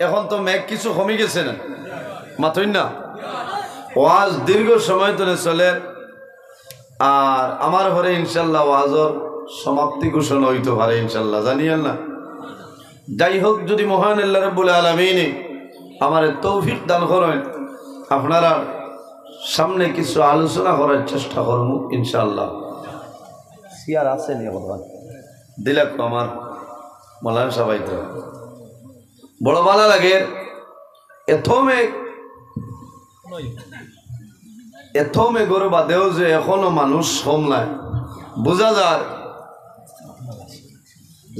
এখন তো মেঘ কিছু কমে গেছে না, মাথই না। ওয়াজ দীর্ঘ সময় ধরে চলে, আর আমার ঘরে ইনশাল্লাহ ওয়াজর সমাপ্তি ঘোষণা হইতে পারে ইনশাল্লাহ, জানিয়েন না। যাই হোক, যদি মহান আল্লাহ রাব্বুল আলামিন আমার তৌফিক দান করেন, আপনারা সামনে কিছু আলোচনা করার চেষ্টা করব ইনশাল্লাহ। সিয়ার আছে নি ভগবান দিলাক আমার মৌলানা সবাই তো বড় ভালো লাগে। এথমে গরু বাদেও যে এখনো মানুষ কম নাই, বোঝা যায়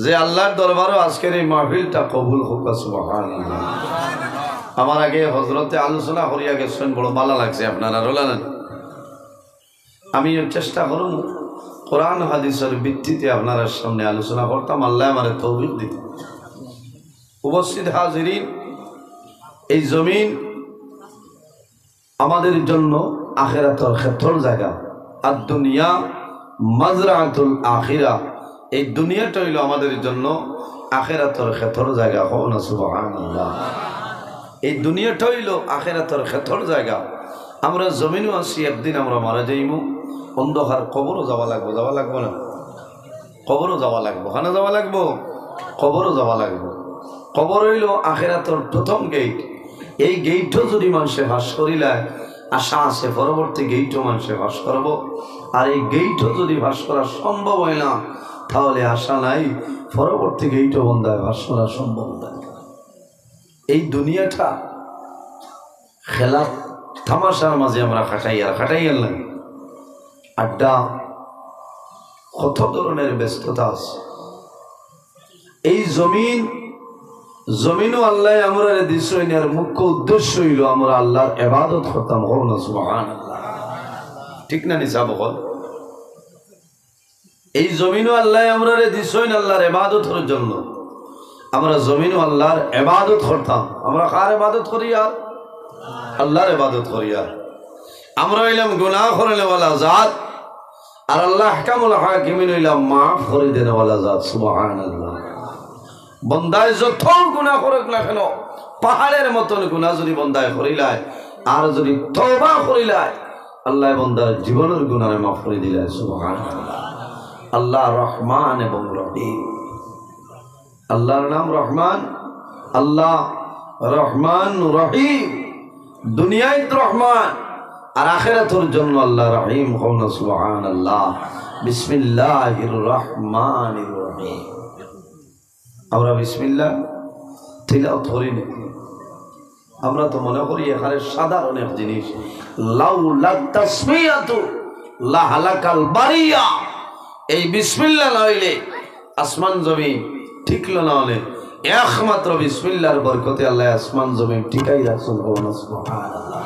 যে আল্লাহর দরবারও আজকের এই মাহফিলটা কবুল হোক সুবহানাল্লাহ। আমার আগে হজরতে আলোচনা করিয়া গেছেন, বড় ভালো লাগছে আপনারা রোলান। আমি চেষ্টা করুন কোরআন হাদিসের ভিত্তিতে আপনার সামনে আলোচনা করতাম, আল্লাহ আমার তৌফিক দিত। উপস্থিত হাজিরিন, এই জমিন আমাদের জন্য আখিরাতের ক্ষেত্রের জায়গা, আর দুনিয়া মাজরাতুল আখিরা। এই দুনিয়াটা হইল আমাদের জন্য আখিরাতের ক্ষেত্রের জায়গা। হও না সুবহানাল্লাহ। এই দুনিয়াটা হইল আখিরাতের ক্ষেত্রের জায়গা। আমরা জমিনও আছি, একদিন আমরা মারা যাইমু, অন্ধকার কবরও যাওয়া লাগবো। যাওয়া লাগবো না? কবরও যাওয়া লাগবো। হানা যাওয়া লাগবো, কবরও যাওয়া লাগবো। কবর হইল আখিরাতের প্রথম গেট। এই গেটও যদি মানুষে ভাস করিলায়, আশা আছে পরবর্তী গেটও মানুষে ভাস করব। আর এই গেটও যদি ভাস করা সম্ভব হয় না, তাহলে আশা নাই পরবর্তী গেটও বন্ধায় ভাস করা সম্ভব নয়। এই দুনিয়াটা খেলা তামাশার মাঝে আমরা খাটাই গেলাম। আড্ডা, কত ধরনের ব্যস্ততা আছে। এই জমিনও আল্লাহ আমরা দিছেন, এর মুখ্য উদ্দেশ্য হইল আমরা আল্লাহর ইবাদত করতাম। হও না সুবহানাল্লাহ, ঠিক না নিসা বল? এই জমিনও আল্লাহ আমরা দিছেন আল্লাহর ইবাদতের জন্য। আমরা জমিনও আল্লাহর ইবাদত করতাম। আমরা কার ইবাদত করি? আর আল্লাহর ইবাদত করি। আর আমরা হইলাম গুনাহ করেনেওয়ালা জাত, আর আল্লাহ আহকামুল হাকিমিন হইলাম মাফ করে দেনেওয়ালা জাত। সুবহানাল্লাহ। বন্দায় যত গুনাহ করুক না কেন, পাহাড়ের মতন গুনাহ যদি বন্দায় করিলায়, আর যদি তওবা করিলায়, আল্লাহ বন্দার জীবনের গুনাহ মাফ করে দিলেন। সুবহানাল্লাহ। আল্লাহ রহমান এবং রহিম। আল্লাহর নাম রহমান, আল্লাহ রহমান রহিম। দুনিয়ায় রহমান আর আখিরাতের জন্য আল্লাহ রহিম। হও না সুবহানাল্লাহ। বিসমিল্লাহির রহমানির রহিম। আমরা বিসমিল্লাহ তিলাওয়াত করি না। আমরা তো মনে করি এখানে সাধারণ এক জিনিস, লাউলা তাসমিয়াতু লাহালাকাল বারিয়া। এই বিসমিল্লাহ না হইলে আসমান জমিন ঠিকল না, হলে একমাত্র বিসমিল্লাহর বরকতে আল্লাহ আসমান জমিন ঠিকাই রাখছেন। সুবহানাল্লাহ।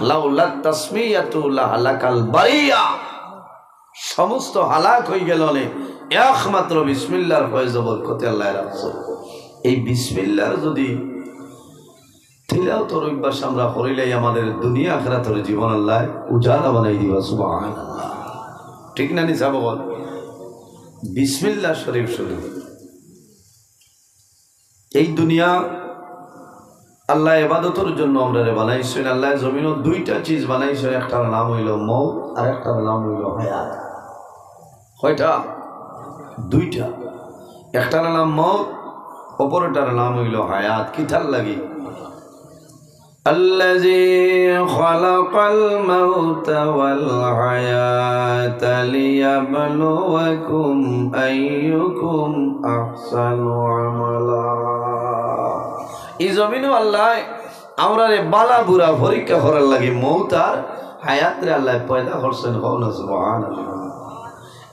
লাউলা তাসমিয়াতু লাহালাকাল বারিয়া। সমস্ত হালাক হয়ে গেল একমাত্র বিসমিল্লাহর ফয়েজ বরকতে আল্লাহ রাখছেন। এই বিসমিল্লাহর যদি তিলাওয়াতের অভ্যাস আমরা করিলেই আমাদের দুনিয়া আখিরাতের জীবন আল্লাহ উজালা বানাই দিবা। সুবহানাল্লাহ, ঠিক না নিসা বল? বিসমিল্লাহ শরীফ শরীফ। এই দুনিয়া আল্লাহ ইবাদতের জন্য আমরা বানাইছেন। আল্লাহ জমিনও দুইটা চিজ বানাইছেন, একটার নাম হইল মৌত আর একটার নাম হইল হায়াত। কয়টা? দুইটা। একটার নাম মৌত, অপরটার নাম হইল হায়াত। কিতার লাগি? আল্লাযী খালাকাল মাউতা ওয়াল হায়াতা লিয়াবলুয়াকুম আইয়ুকুম আহসানু আমালা। এই জমিনও আল্লাহ আমরা বালা বুড়া পরীক্ষা করার লাগে মৌত আর হায়াত রে আল্লাহ পয়দা করছেন। হও না সুবহানাল্লাহ।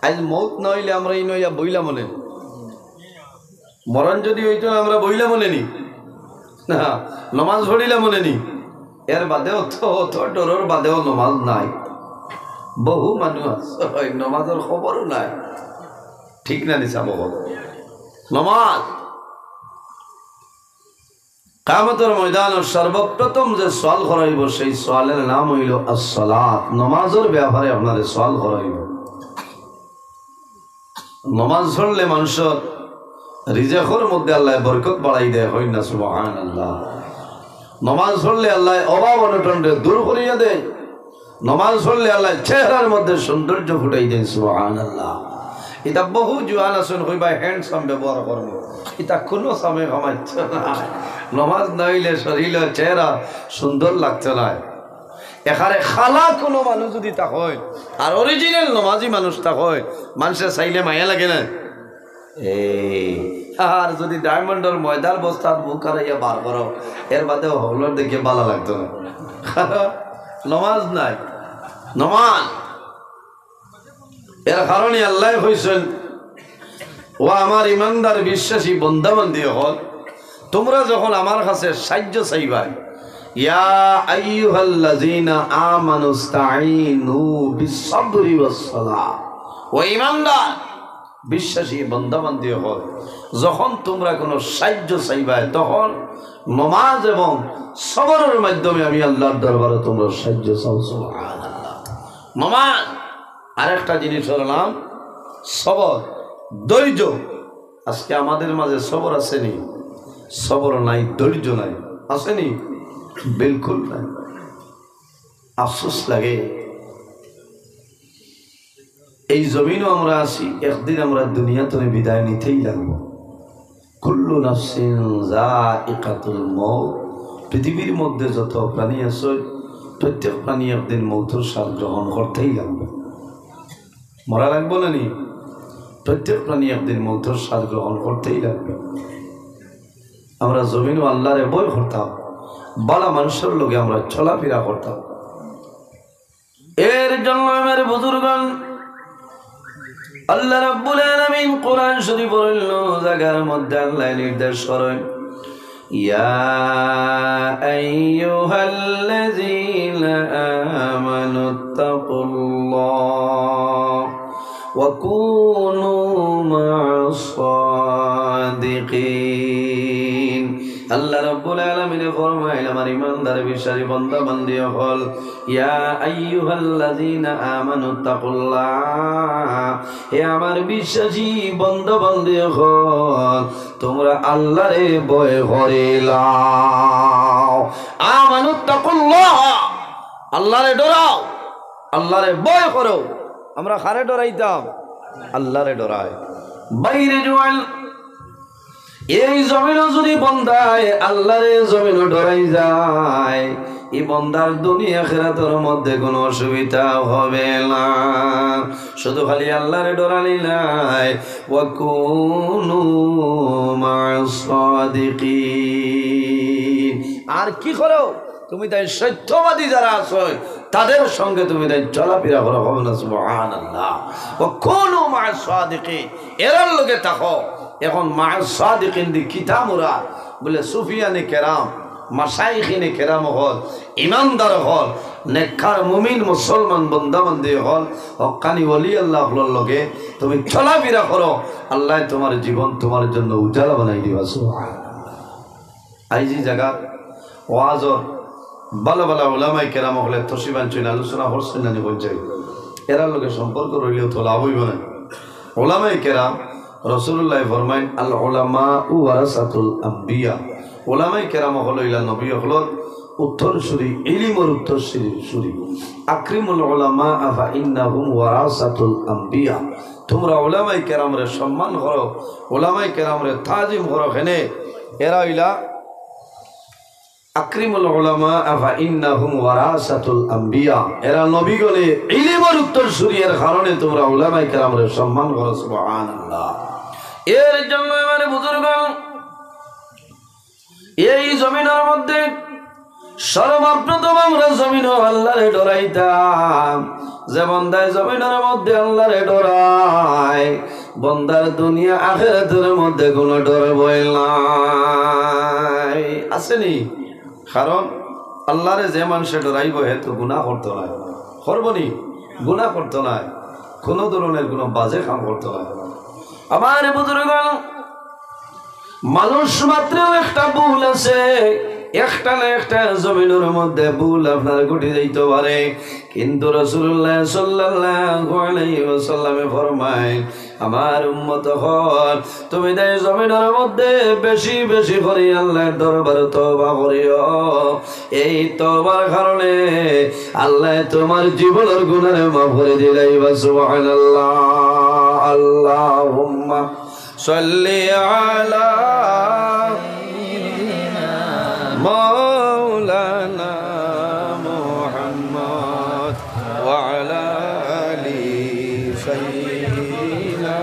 আজ মৌত না হইলে আমরা এই নইয়া বইলা মনে, মরণ যদি হইতো আমরা বইলা মনে নি না, নমাজ পড়িলা মনে নি। এর বাদেও তো ডরের বাদেও নমাজ নাই। বহু মানুষ আছে নমাজের খবরও নাই, ঠিক না নিসা বল? নমাজ কিয়ামতের ময়দানে সর্বপ্রথম যে সওয়াল করাইব সেই সওয়ালের নাম হইল as-সালাত। নমাজের ব্যাপারে আপনারে সওয়াল করাইব। নমাজ পড়লে মানুষের রিজেকের মধ্যে আল্লাহ বরকত বাড়াই দেয়, হয় না সুবহানাল্লাহ। নমাজ পড়লে আল্লাহ অভাব অনটন দূর করিয়া দেয়, নমাজ পড়লে আল্লাহ চেহারার মধ্যে সৌন্দর্য ফুটাই দেন সুবহানাল্লাহ। এটা বহু জোয়ান আছেন হইবা হ্যান্ডসাম ব্যবহার করবো, এটা কোনো সময় কমাচ্ছে না। নমাজ না হইলে শরীর চেহারা সুন্দর লাগছে না। এখানে খালা কোনো মানুষ যদি তা হয় আর অরিজিনাল নমাজি মানুষ তা হয়, মানুষের চাইলে মায়া লাগে না। আর যদি ডায়মন্ডের ময়দার বস্তার বুক হারাইয়া বার করো, এর বাদে হলর দেখে ভালো লাগতো না। নমাজ নাই, নমাজ এর কারণে আল্লাহ কইছেন, ও আমার ইমানদার বিশ্বাসী বন্দাবান্দি হল, তোমরা যখন আমার কাছে সাহায্য চাইবাই, ইয়া আইয়ুহাল্লাযীনা আমানুস্তাঈনু বিস-সাবরি ওয়াস-সালাহ, ও ইমানদার বিশ্বাসী বন্দাবান্দি হল, যখন তোমরা কোনো সাহায্য চাইবাই তখন নমাজ এবং সবরের মাধ্যমে আমি আল্লাহর দরবারে তোমরা সাহায্য চাও। সুবহানাল্লাহ। নমাজ আরেকটা জিনিস হলাম সবর, ধৈর্য। আজকে আমাদের মাঝে সবর আসেনি, সবর নাই, ধৈর্য নাই, আসেনি, বিলকুল নাই। আফসোস লাগে, এই জমিনও আমরা আছি, একদিন আমরা দুনিয়া থেকে বিদায় নিতেই লাগবো। কুল্লু নাফসিন যায়িকাতুল মউত, পৃথিবীর মধ্যে যত প্রাণী আছে প্রত্যেক প্রাণী একদিন মৌতের স্বাদ গ্রহণ করতেই লাগবে। মরা লাগবো না নি? প্রত্যেক প্রাণী একদিন মৌতের স্বাদ গ্রহণ করতেই লাগবে। আমরা জমিনও আল্লাহরে বই করতাম, বালা মানুষের লোকে আমরা চলাফেরা করতাম। এর জন্য আমার বুজুর্গণ আল্লাহ রাব্বুল আলামিন কোরআন শরীফের অন্য জায়গার মধ্যে আল্লাহ নির্দেশ করেন, ইয়া আইয়ুহাল্লাযীনা আমানুত্তাকুল্লাহ ওয়া কুনু মা'আস সাদিকিন। আল্লাহ রাব্বুল আলামিন ফরমায়, আমার ইমানদার বিশ্বাসী বান্দা বান্দি হল, ইয়া আইয়ুহাল্লাযীনা আমানুত্তাকুল্লাহ, হে আমার বিশ্বাসী বান্দা বান্দি হল, তোমরা আল্লাহরে ভয় করিলাও। আমানুত্তাকুল্লাহ, আল্লাহরে ডরাও, আল্লাহরে ভয় করো। আমরা কারে ডরাইতাম? আল্লাহরে ডরাই। বাইরে জোয়াল এই জমিনও যদি বন্দায় আল্লাহরে জমিনও ডরাই যায়, এই বন্দার দুনিয়া আখিরাতের মধ্যে কোনো অসুবিধা হবে না। শুধু খালি আল্লাহরে ডরালি নাই, ওয়া কুনু মা'আস সাদিকিন। আর কি করো? তুমি তাই সত্যবাদী যারা আছো তাদের সঙ্গে তুমি তাই চলাফেরা করো, হবে না? সুবহানাল্লাহ। ওয়া কুনু মা'আস সাদিকিন, এরার লগে থাকো। এখন মা'আস সাদিকিন দি কিতামুরা বলে সুফিয়ানে কেরাম, মাশাইখিনে কেরাম হল, ইমানদার হল, নেককার মুমিন মুসলমান বান্দাবান্দি হল, হক্কানি ওলি আল্লাহ হলর লগে তুমি চলাফেরা করো, আল্লাহ তোমার জীবন তোমার জন্য উজালা বানাই দিবা। সুবহানাল্লাহ। আইজি জায়গা ওয়াজর ভালো ভালো ওলামাই কেরাম হলে তসিবান চইন আলোচনা করছেন না বলছে, এরার লগে সম্পর্ক রইলেও তো লাভ হইব না। ওলামাই কেরাম রাসূলুল্লাহ ফরমাইন, আল উলামা ওয়ারাসাতুল আম্বিয়া, ওলামাই কেরাম হলো ইলা নবী হলো উত্তরসূরি, ইলমের উত্তরসূরি। আকরিমুল উলামা ফা ইন্নাহুম ওয়ারাসাতুল আম্বিয়া, তোমরা ওলামাই কেরামরে সম্মান করো, ওলামাই কেরামরে তাজিম করো। হেনে এরা ইলা আকরিমুল উলামা ফা ইন্নাহুম ওয়ারাসাতুল আম্বিয়া, এরা নবীগণে ইলমের উত্তরসূরি, এর কারণে তোমরা উলামায়ে কেরামরে সম্মান করো। সুবহানাল্লাহ। এর জন্য মানে বুজুর্গণ এই জমিনের মধ্যে সর্বপ্রথম আমরা জমিনও আল্লাহরে ডরাইতাম। যে বন্দায় জমিনের মধ্যে আল্লাহরে ডরায়, বন্দার দুনিয়া আখিরাতের মধ্যে কোনো ডর ভয় নাই। আসেনি? কারণ আল্লাহরে যে মানুষে ডরাইব হে তো গুনাহ করতো না, করবনি, গুনাহ করতো না, কোনো ধরনের কোনো বাজে কাম করতো না। আমার বুজুর্গণ, মানুষ মাত্র একটা ভুল আছে, একটা না একটা জমিনের মধ্যে ভুল আপনার ঘটে যাইতে পারে, কিন্তু রাসূলুল্লাহ সাল্লাল্লাহু আলাইহি ওয়াসাল্লামে ফরমায়, আমার উম্মত হল তুমি তাই জমিনের মধ্যে বেশি বেশি করে আল্লাহর দরবারে তওবা করিও। এই তওবার কারণে আল্লাহ তোমার জীবনের গুনাহ মাফ করে দিলাইবা। সুবহানাল্লাহ। আল্লাহুম্মা সাল্লি আলা মাওলানা মুহাম্মদ ওয়া আলা আলি সাইয়্যিদিনা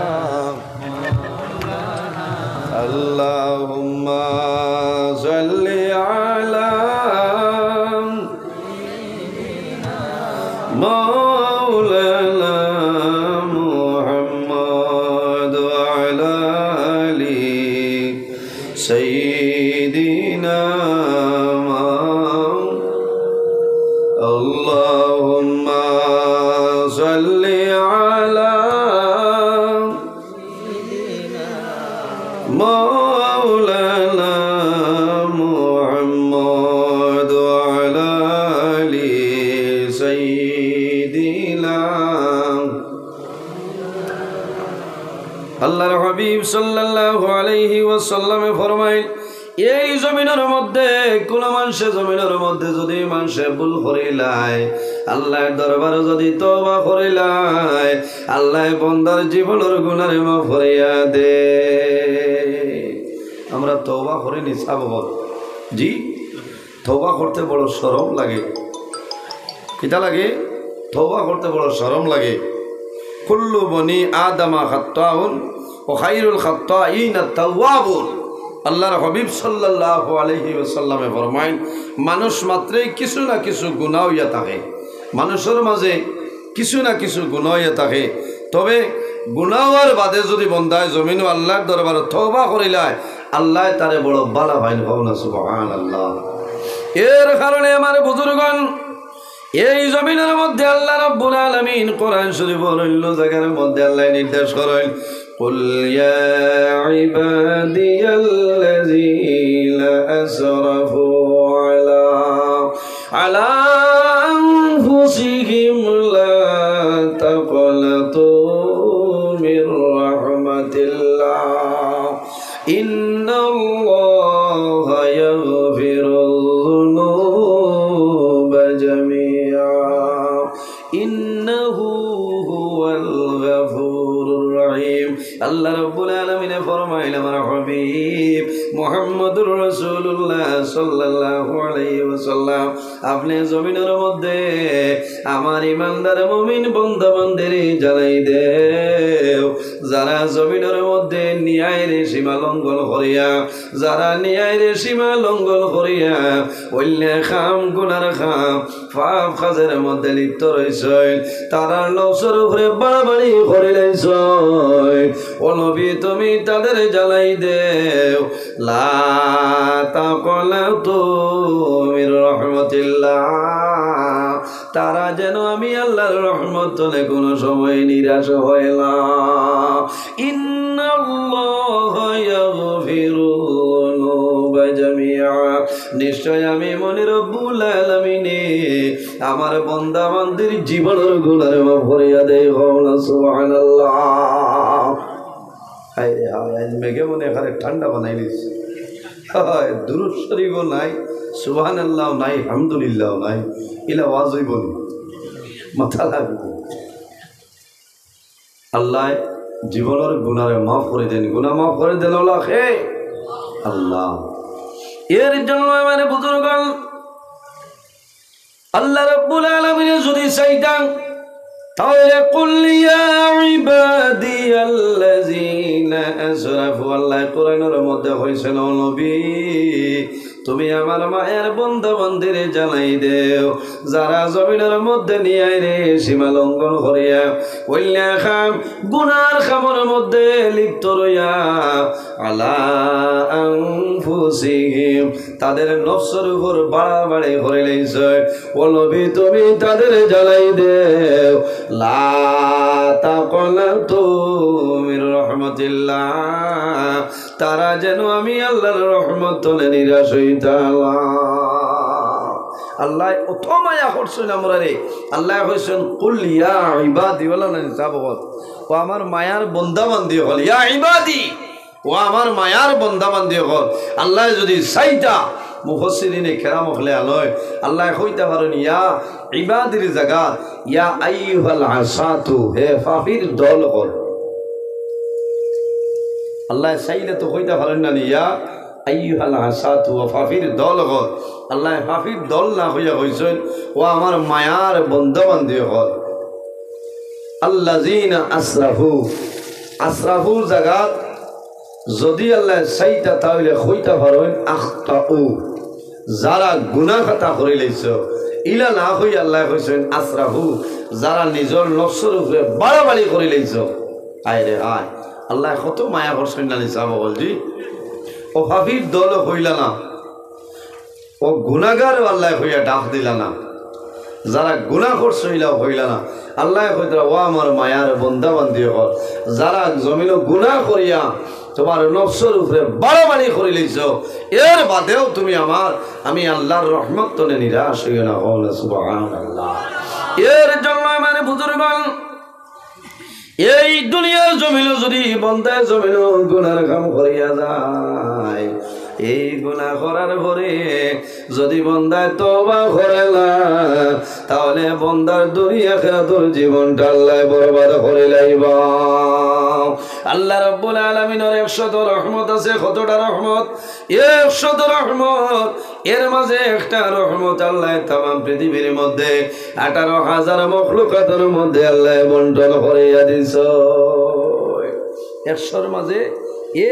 আল্লাহুম্মা সাল্লি আলা মাওলানা মুহাম্মদ ওয়া আলা আলি সাইয়্যিদিনা আল্লাহুম্মা সাল্লি আলা মাওলানা মুহাম্মদ ওয়া আলা আলি সাইয়্যিদিনা। আল্লাহর হাবিব সাল্লাল্লাহু আলাইহি ওয়াসাল্লামে ফরমাইল, এই জমিনের মধ্যে কোন মানুষের জমিনের মধ্যে যদি মানুষে ভুল করিলায় আল্লাহর দরবারে যদি তওবা করিলায় আল্লাহ বান্দার জীবনের গুনাহ মাফ করিয়া দে। আমরা তওবা করি নিসাব বল জি, তওবা করতে বড় শরম লাগে। কিটা লাগে? তওবা করতে বড় শরম লাগে। কুল্লু বনি আদমা খাত্তাউন ওয়া খায়রুল খাত্তাইনা তাওয়াবুন। আল্লাহর হাবিব সাল্লাল্লাহু আলাইহি ওয়াসাল্লামে ফরমায়, মানুষ মাত্রই কিছু না কিছু গুনাহ হইয়া থাকে, মানুষের মাঝে কিছু না কিছু গুনাহ হইয়া থাকে। তবে গুনাহর বাদে যদি বন্দায় জমিন আল্লাহর দরবারে তওবা করিলায় আল্লাহ তারে বড় বালা ভাইন হওনা। সুবহানাল্লাহ। এর কারণে আমার বুজুর্গণ এই জমিনের মধ্যে আল্লাহ রাব্বুল আলামিন কোরআন শরীফের অন্য জায়গার মধ্যে আল্লাহ নির্দেশ করেন, قل يا عبادي الذين أسرفوا على أنفسهم لا تقنطوا من رحمة الله إن الله يغفر الذنوب جميعا إنه هو الغفور الرحيم। আল্লাহ রাব্বুল আলামিন ফরমাইলেন, আমার হাবিব মুহাম্মদুর রাসূলুল্লাহ সাল্লাল্লাহু আলাইহি ওয়াসাল্লাম আপনি জমিনের মধ্যে আমার ইমানদার মুমিন বান্দাবান্দির জানাই দেও, যারা জমিনের মধ্যে ন্যায়ের সীমা লঙ্ঘন করিয়া, যারা ন্যায়ের সীমা লঙ্ঘন করিয়া অন্যায় খাম গুনার খাম পাপ কাজের মধ্যে লিপ্ত রইছে, তারা নফসের উপরে বাড়াবাড়ি করিলাইছ, ও নবী তুমি তাদের জ্বালাই দেও, লা তাকনাতু মির রাহমাতিল্লাহ, তারা যেন আমি আল্লাহর রহমত হলে কোনো সময় নিরাশ হয় না। ইন্নাল্লাহা ইয়াগফিরু যুনুবা জামিআ, নিশ্চয় আমি মনে রব্বুল আলামিন আমার বান্দা বান্দির জীবনের গুনাহ মাফ করিয়া দেয়। সুবহানাল্লাহ। হায় রে হায়, আজ মেঘে মনে এখানে ঠান্ডা বানাই দিচ্ছে। দুরূদ শরীফও নাই, সুবহানাল্লাহ নাই, আলহামদুলিল্লাহ নাই, ইলা ওয়াজ হইব না, মাথা লাগবে। আল্লাহ জীবনের গুনাহ মাফ করে দেন, গুনাহ মাফ করে দেন আল্লাহ। এর জন্য আমার বুজুর্গণ আল্লাহ রাব্বুল আলামিন যদি চাইতাম তাহলে কুল ইয়া ইবাদিয়াল্লাযীনা আসরাফু, আল্লাহ কোরআনের মধ্যে হইছেন, ও নবী তুমি আমার মায়ের বান্দা বান্দিরে জানাই দেও, যারা জমিনের মধ্যে নিয়ে রে সীমা লঙ্ঘন করিয়া অন্যায় খাম গুনার খামের মধ্যে লিপ্ত রইয়া আলা আনফুসিহিম তাদের নফসের উপর বাড়াবাড়ি করে লইছে, ও নবী তুমি তাদের জানাই দেও, লা তাকনাতু মির রাহমাতিল্লাহ, তারা যেন আমি আল্লাহর রহমত হলে নিরাশ হইতা। আল্লাহ অত মায়া করছেন আমরা রে। আল্লাহ কইছেন কুল ইয়া ইবাদি বলা না সাবগত ও আমার মায়ার বন্দা বান্দি হল, ইয়া ইবাদি ও আমার মায়ার বন্দা বান্দি হল। আল্লাহ যদি চাইতা মুফাসসিরিনে কেরাম হলে আলয় আল্লাহ কইতে পারেন ইয়া ইবাদির জায়গা ইয়া আইয়ুহাল আসাতু, হে ফাফির দল হল। আল্লাহ চাইলে তো কইতে পারেন না ইয়া আইয়ুহাল আসাতু ও ফাফির দল হল। আল্লাহ ফাফির দল না হইয়া কইছেন ও আমার মায়ার বন্দা বান্দি হল। আল্লাযিনা আসরাফু, আসরাফুর জায়গা যদি আল্লাহ চাইতা তাহলে কইতে পারেন আখতাউ, যারা গুনাহ খাতা করে লইছ। ইলা না হই আল্লাহ কইছেন আসরাফু, যারা নিজের নফসের উপরে বাড়াবাড়ি করে লইছ। আয় রে আয়, আল্লাহ কত মায়া করছেন না নিসা বলজি। ও ফাফির দল হইলা না, ও গুনাহগার আল্লাহ হইয়া ডাক দিলা না, যারা গুনাহ করছে হইলা না। আল্লাহ কইতরা ও আমার মায়ার বন্দা বান্দি হল, যারা জমিন গুনাহ করিয়া তোমার নফসের উপরে বাড়াবাড়ি করে লইছ, এর বাদেও তুমি আমি আল্লাহর রহমত তনে নিরাশ হইও না। সুবহানাল্লাহ। এর জন্য মানে বুজুর্গণ, এই দুনিয়ার জমিন যদি বন্দায় জমিন গুনার কাম করিয়া যায়, এই গুনাহ করার পরে যদি বন্দায় তওবা করে না, তাহলে বন্দার দুনিয়া আখিরাতের জীবনটা আল্লাহ বরবাদ করে লাইবা। আল্লাহ রাব্বুল আলামিনের 100 রহমত আছে। কতটা রহমত? 100 রহমত। এর মাঝে একটা রহমত আল্লাহ তামাম পৃথিবীর মধ্যে 18,000 মখলুকাতের মধ্যে আল্লাহ বন্টন করিয়া দিছ। 100-র মাঝে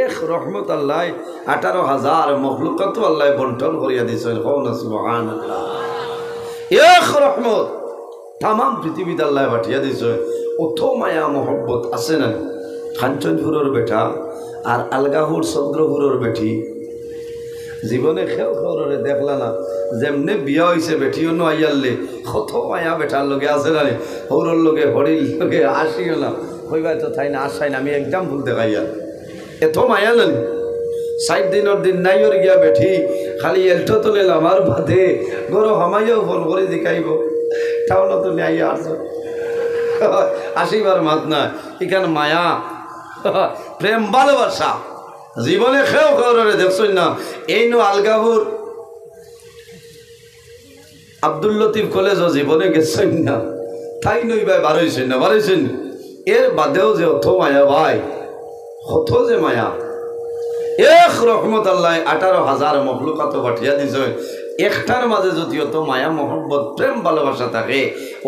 এক রহমত আল্লাহ 18,000 মখলুকাত আল্লাহ বন্টন করিয়া দিছেন। সুবহানাল্লাহ। এক রহমত তামাম পৃথিবীতে আল্লাহ পাঠিয়ে দিছে। অত মায়া মহব্বত আছে না? কাঞ্চনপুরের বেটা আর আলগাহুর চন্দ্রপুরের বেটি জীবনে খেও খেওরে দেখলা না, যেমনে বিয়া হয়েছে বেটিও নো আইয়ারলে কত মায়া বেটার লগে আছে না রে, হৌরর লগে হরির লগে আসিও না কইবাই তো তাই না আসাই না। আমি একদম ভুল দেখাইয়া এত মায়া নানি 60 দিনের দিন নাইর গিয়া বেঠি খালি এলটো তোলে আমার বাদে গরো হামাইয়াও ফোন করে দেখাইব তাও না তো আইয়া আসো আসিবার মাত না। এখানে মায়া প্রেম ভালোবাসা জীবনে খেও খেয়ে দেখছেন না। এই নো আলগাহুর আব্দুল লতিফ কলেজও জীবনে গেছেন না, তাই নই ভাই বারোইছেন না বারোইছেন। এর বাদেও যে অত মায়া ভাই, কত যে মায়া। এক রহমত আল্লাহ 18,000 মখলুকাত পাঠিয়া দিছে। একটার মাঝে যদি অত মায়া মহব্বত প্রেম ভালোবাসা থাকে,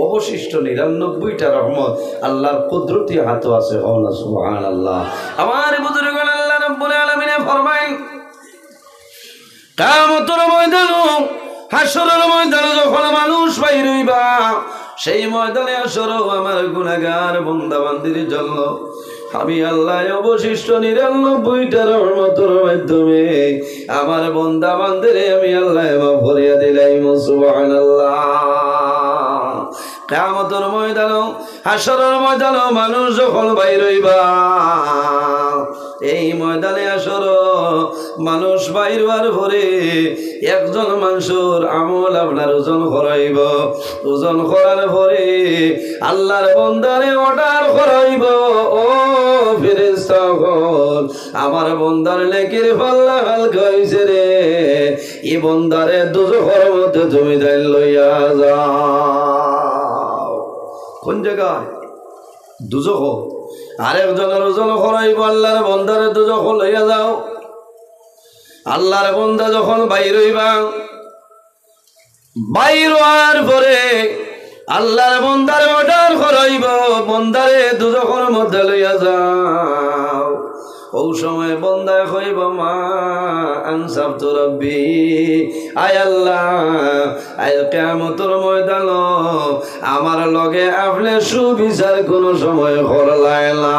অবশিষ্ট 99টা রহমত আল্লাহর কুদরতি হাতে আছে। সুবহানাল্লাহ। আমার বুজুর্গগণ, আল্লাহ রাব্বুল আলামিন ফরমায় কিয়ামতের ময়দানে, হাসরের ময়দানে যখন মানুষ বাইর হইবা, সেই ময়দানে আসরও আমার গুনাহগার বান্দা বান্দির জন্য আমি আল্লাহ অবশিষ্ট 99টা রহমতের মাধ্যমে আমার বান্দা বান্দিরে আমি আল্লাহ মাফ করিয়া দিলাম। সুবহানাল্লাহ। কিয়ামতের ময়দানে, হাসরের ময়দানে মানুষ যখন বাইর হইবা, এই ময়দানে আসর মানুষ বাইর হওয়ার পরে একজন মানুষের আমল আপনার ওজন করাইব। ওজন করার পরে আল্লাহর বন্দারে অর্ডার করাইব, ও ফেরেশতাগণ আমার বন্দার নেকির পাল্লা হালকা হইছে রে, এই বন্দারে দুজখের মধ্যে তুমি যাই লইয়া যাও। কোন জায়গায়? দুজখ। আরেকজনের ওজন করাইব, আল্লাহর বন্দারে দুজখ লইয়া যাও। আল্লাহর বন্দা যখন বাইর হইবা, বাইর হওয়ার পরে আল্লাহর বন্দারে অর্ডার করাইব, বন্দারে দুজখের মধ্যে লইয়া যাও। ও সময় বন্দায় কইব মা আনসাবতু রাব্বি, আয় আল্লাহ আজ কিয়ামতের ময়দান আমার লগে আপনি সুবিচার কোনো সময় করলাই না।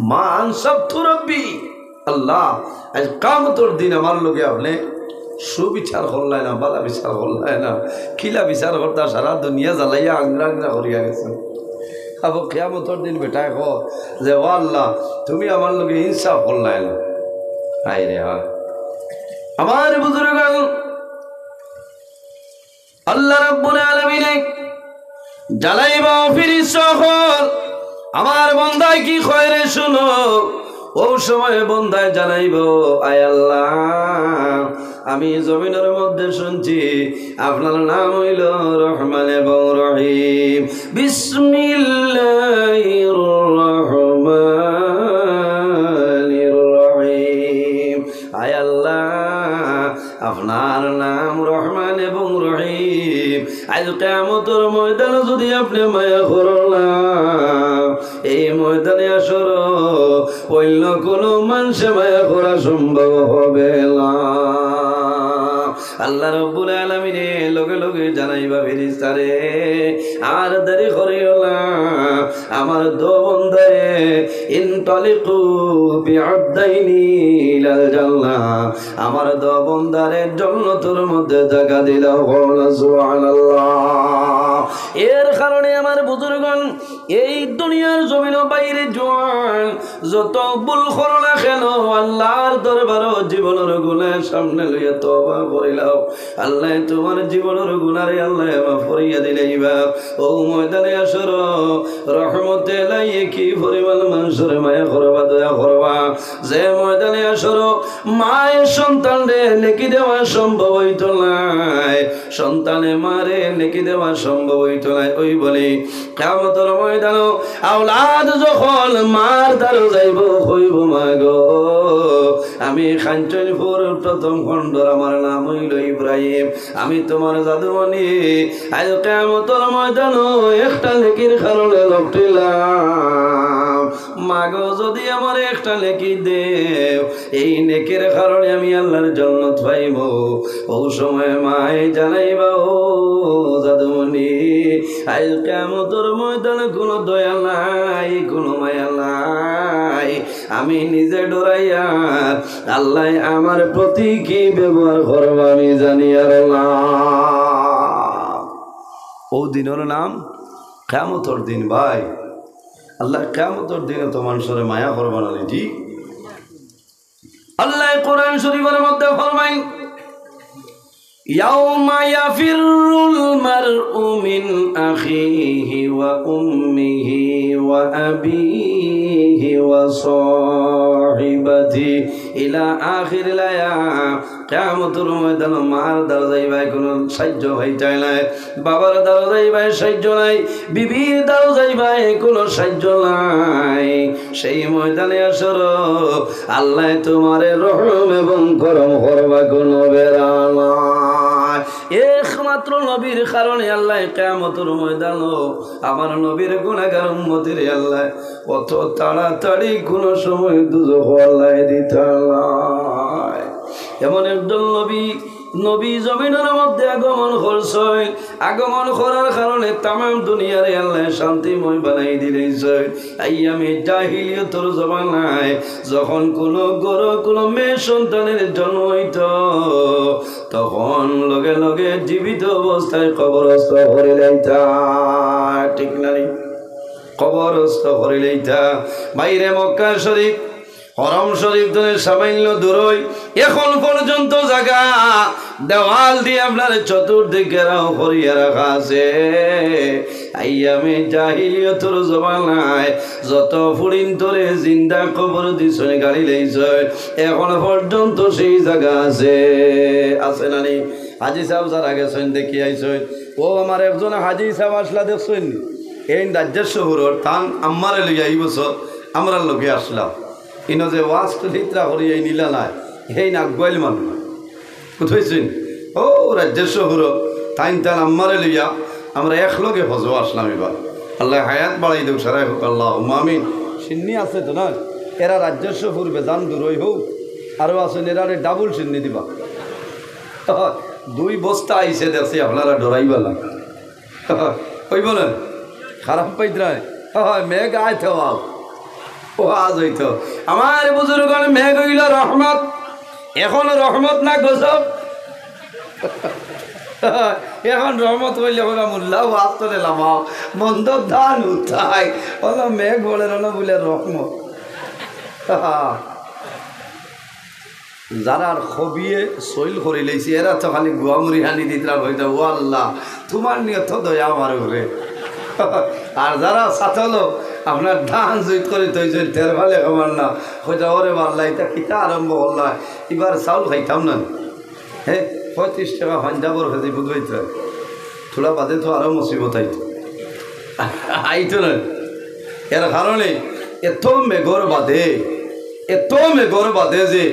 মা আনসাবতু রাব্বি, আল্লাহ আজ কিয়ামতের দিন আমার লগে আপনি সুবিচার করলাই না, বালা বিচার করলাই না। কিলা বিচার করতা সারা দুনিয়া জ্বালাইয়া আংরা আংরা করিয়া গেছেন। আবু কিয়ামতের দিন বেটায় ক যে ও আল্লাহ তুমি আমার লগে ইনসাফ করলাই না। হায় রে হায়। আমার বুজুর্গগণ, আল্লাহ রাব্বুল আলামিন জ্বালাইবা ফিরিস সকল আমার বান্দায় কি খয়রে শুনো ও সময় বান্দায় জানাইব আয় আল্লাহ আমি জমিনের মধ্যে শুনছি আপনার নাম হইল রহমান এবং রহিম বিসমিল্লাহির রহমানির রহিম আয় আল্লাহ আপনার নাম রহমান এবং রহিম আজ কিয়ামতের ময়দানে যদি আপনি মায়া করলাম এই ময়দানে আসর অন্য কোনো মানুষে মায়া করা সম্ভব হবে না আল্লাহ রাব্বুল আলামিন লগে লগে জানাইবা ফেরেশতারে আর দেরি করিও না আমার দো বান্দারে ইনতালিকু বিআবদাইনি ইলাল জান্নাহ আমার দো বান্দারে জান্নাতের মধ্যে জায়গা দিলাও সুবহানাল্লাহ এর কারণে আমার বুজুর্গণ এই দুনিয়ার জমিন বাইরে জোয়ান যত ভুল করো না কেন আল্লাহর দরবারে জীবনের গুনাহ সামনে লইয়া তওবা করিলাও আল্লাহ তোমার জীবনের গুনারে আল্লাহ মাফ করিয়া দিলাইবা ও ময়দানে আসর রহমতে লাইয়ে কি পরিমাণ মানুষের মায়া করবা দয়া করবা যে ময়দানে আসর মায়ের সন্তানরে নেকি দেওয়া সম্ভব হইতো নাই সন্তানে মারে নেকি দেওয়া সম্ভব হইতো নাই ওই বলি কিয়ামতের ময়দান আওলাদ যখন মার দ্বারে যাইব কইব মা গো আমি খানচনপুর প্রথম খণ্ডর আমার নাম হইল ইব্রাহিম আমি তোমার জাদুমণি আজ কিয়ামতের ময়দান একটা নেকির কারণে লপটিলাম মা গো যদি আমার একটা নেকি দেও এই নেকির কারণে আমি আল্লাহর জান্নাত পাইব ও সময় মায়ে জানাইবা ও জাদুমণি আজ কিয়ামতের ময়দানে কোনো দয়া নাই কোনো মায়া নাই আমি নিজে ডরাইয়া আল্লাহ আমার প্রতি কি ব্যবহার করব আমি জানি আর ও দিনের নাম কিয়ামতের দিন ভাই আল্লাহ কিয়ামতের দিনে তো মানুষের মায়া করবা না ঠিক আল্লাহ কোরআন শরীফের মধ্যে ফরমায় يوم يفر المرء من أخيه وأمه وأبيه وصاحبته إلى آخر الآيات কিয়ামতের ময়দানে মার দ্বারা যাইবাই কোনো সাহায্য হইতে নাই বাবার দ্বারা যাইবাই সাহায্য নাই বিবির দ্বারা যাইবাই কোনো সাহায্য নাই সেই ময়দানে আসর আল্লাহ তোমারে রহম এবং করম করবা কোনো বেড়া নাই একমাত্র নবীর কারণে আল্লাহ কিয়ামতের ময়দান আমার নবীর গুনাহগার উম্মতের আল্লাহ কত তাড়াতাড়ি কোন সময় দুজখ আল্লাহ দিতে নাই এমন একজন নবী জমিনের মধ্যে আগমন করছেন আগমন করার কারণে তাম দুনিয়ার আল্লাহ শান্তিময় বানাই দিলেন আইয়ামে জাহিলিয়তের জমানায় যখন কোনো গরু কোনো মেয়ে সন্তানের জন্ম হইত তখন লগে লগে জীবিত অবস্থায় কবরস্থ করে লইতা ঠিক না কবরস্থ করে লইতা বাইরে মক্কা শরীফ হরম শরীফ ধরে সামান্য দূরই এখন পর্যন্ত জায়গা দেওয়াল দিয়ে আপনার চতুর্দিকে করিয়া রাখা আছে আইয়ামে জাহিলিয়তের জমানায় যত ফুরিন ধরে জিন্দা কবর দিছনে গাড়ি লইছে এখন পর্যন্ত সেই জায়গা আছে আছে না নি হাজি সাহেব যারা গেছেন দেখি আইছেন ও আমার একজন হাজি সাহেব আসলা দেখছেন এই রাজ্যের শহরের তান আমারে লইয়া এই বছর আমরা লোকে আসলাম ইনো যে ওয়াজ লিত্রা করি এই নীলা নাই সেই না গোয়াল মানুষ কোথায়ছেন ও রাজ্যের শহর তাইন তান আমারে লইয়া আমরা একলগে ফজো আসলাম এবার আল্লাহ হায়াত বাড়াই দেব সারাই হোক আল্লাহ আমিন সিন্নি আছে তো না এরা রাজ্যের শহর বেজান দূরই হোক আরও আছেন এরা ডাবল সিন্নি দিবা দুই বস্তা আইসে দেখছি আপনারা ডরাইবা না ওই বলেন খারাপ পাইত নাই হয় মেঘ আইতে ও আজ হইতো আমার বুজুর্গণ মেঘ হইল রহমত এখন রহমত না গজব এখন রহমত হইলে হোক মোল্লাও আস্তরে লামাও মন্দ ধান উঠাই বলো মেঘ বলে রলো বলে রহমত যারা খবিয়ে সইল করে লেছি এরা তো খালি গুয়ামুড়ি হানি দিতরা হইতে ও আল্লাহ তোমার নিয়ে তো দয়া আমার ঘরে। আর যারা সাথলো আপনার ধান জুইত করে তৈছে তের ভালে আমার না হইতে ওরে পাল্লা এটা কিতা আরম্ভ করলা এবার চাউল খাইতাম না। হ্যাঁ 35 টাকা পাঞ্জাবর খেতে বুঝবাইতে থোড়া বাদে তো আরও মুসিবত আইতো না। এর কারণে এত মেঘর বাদে যে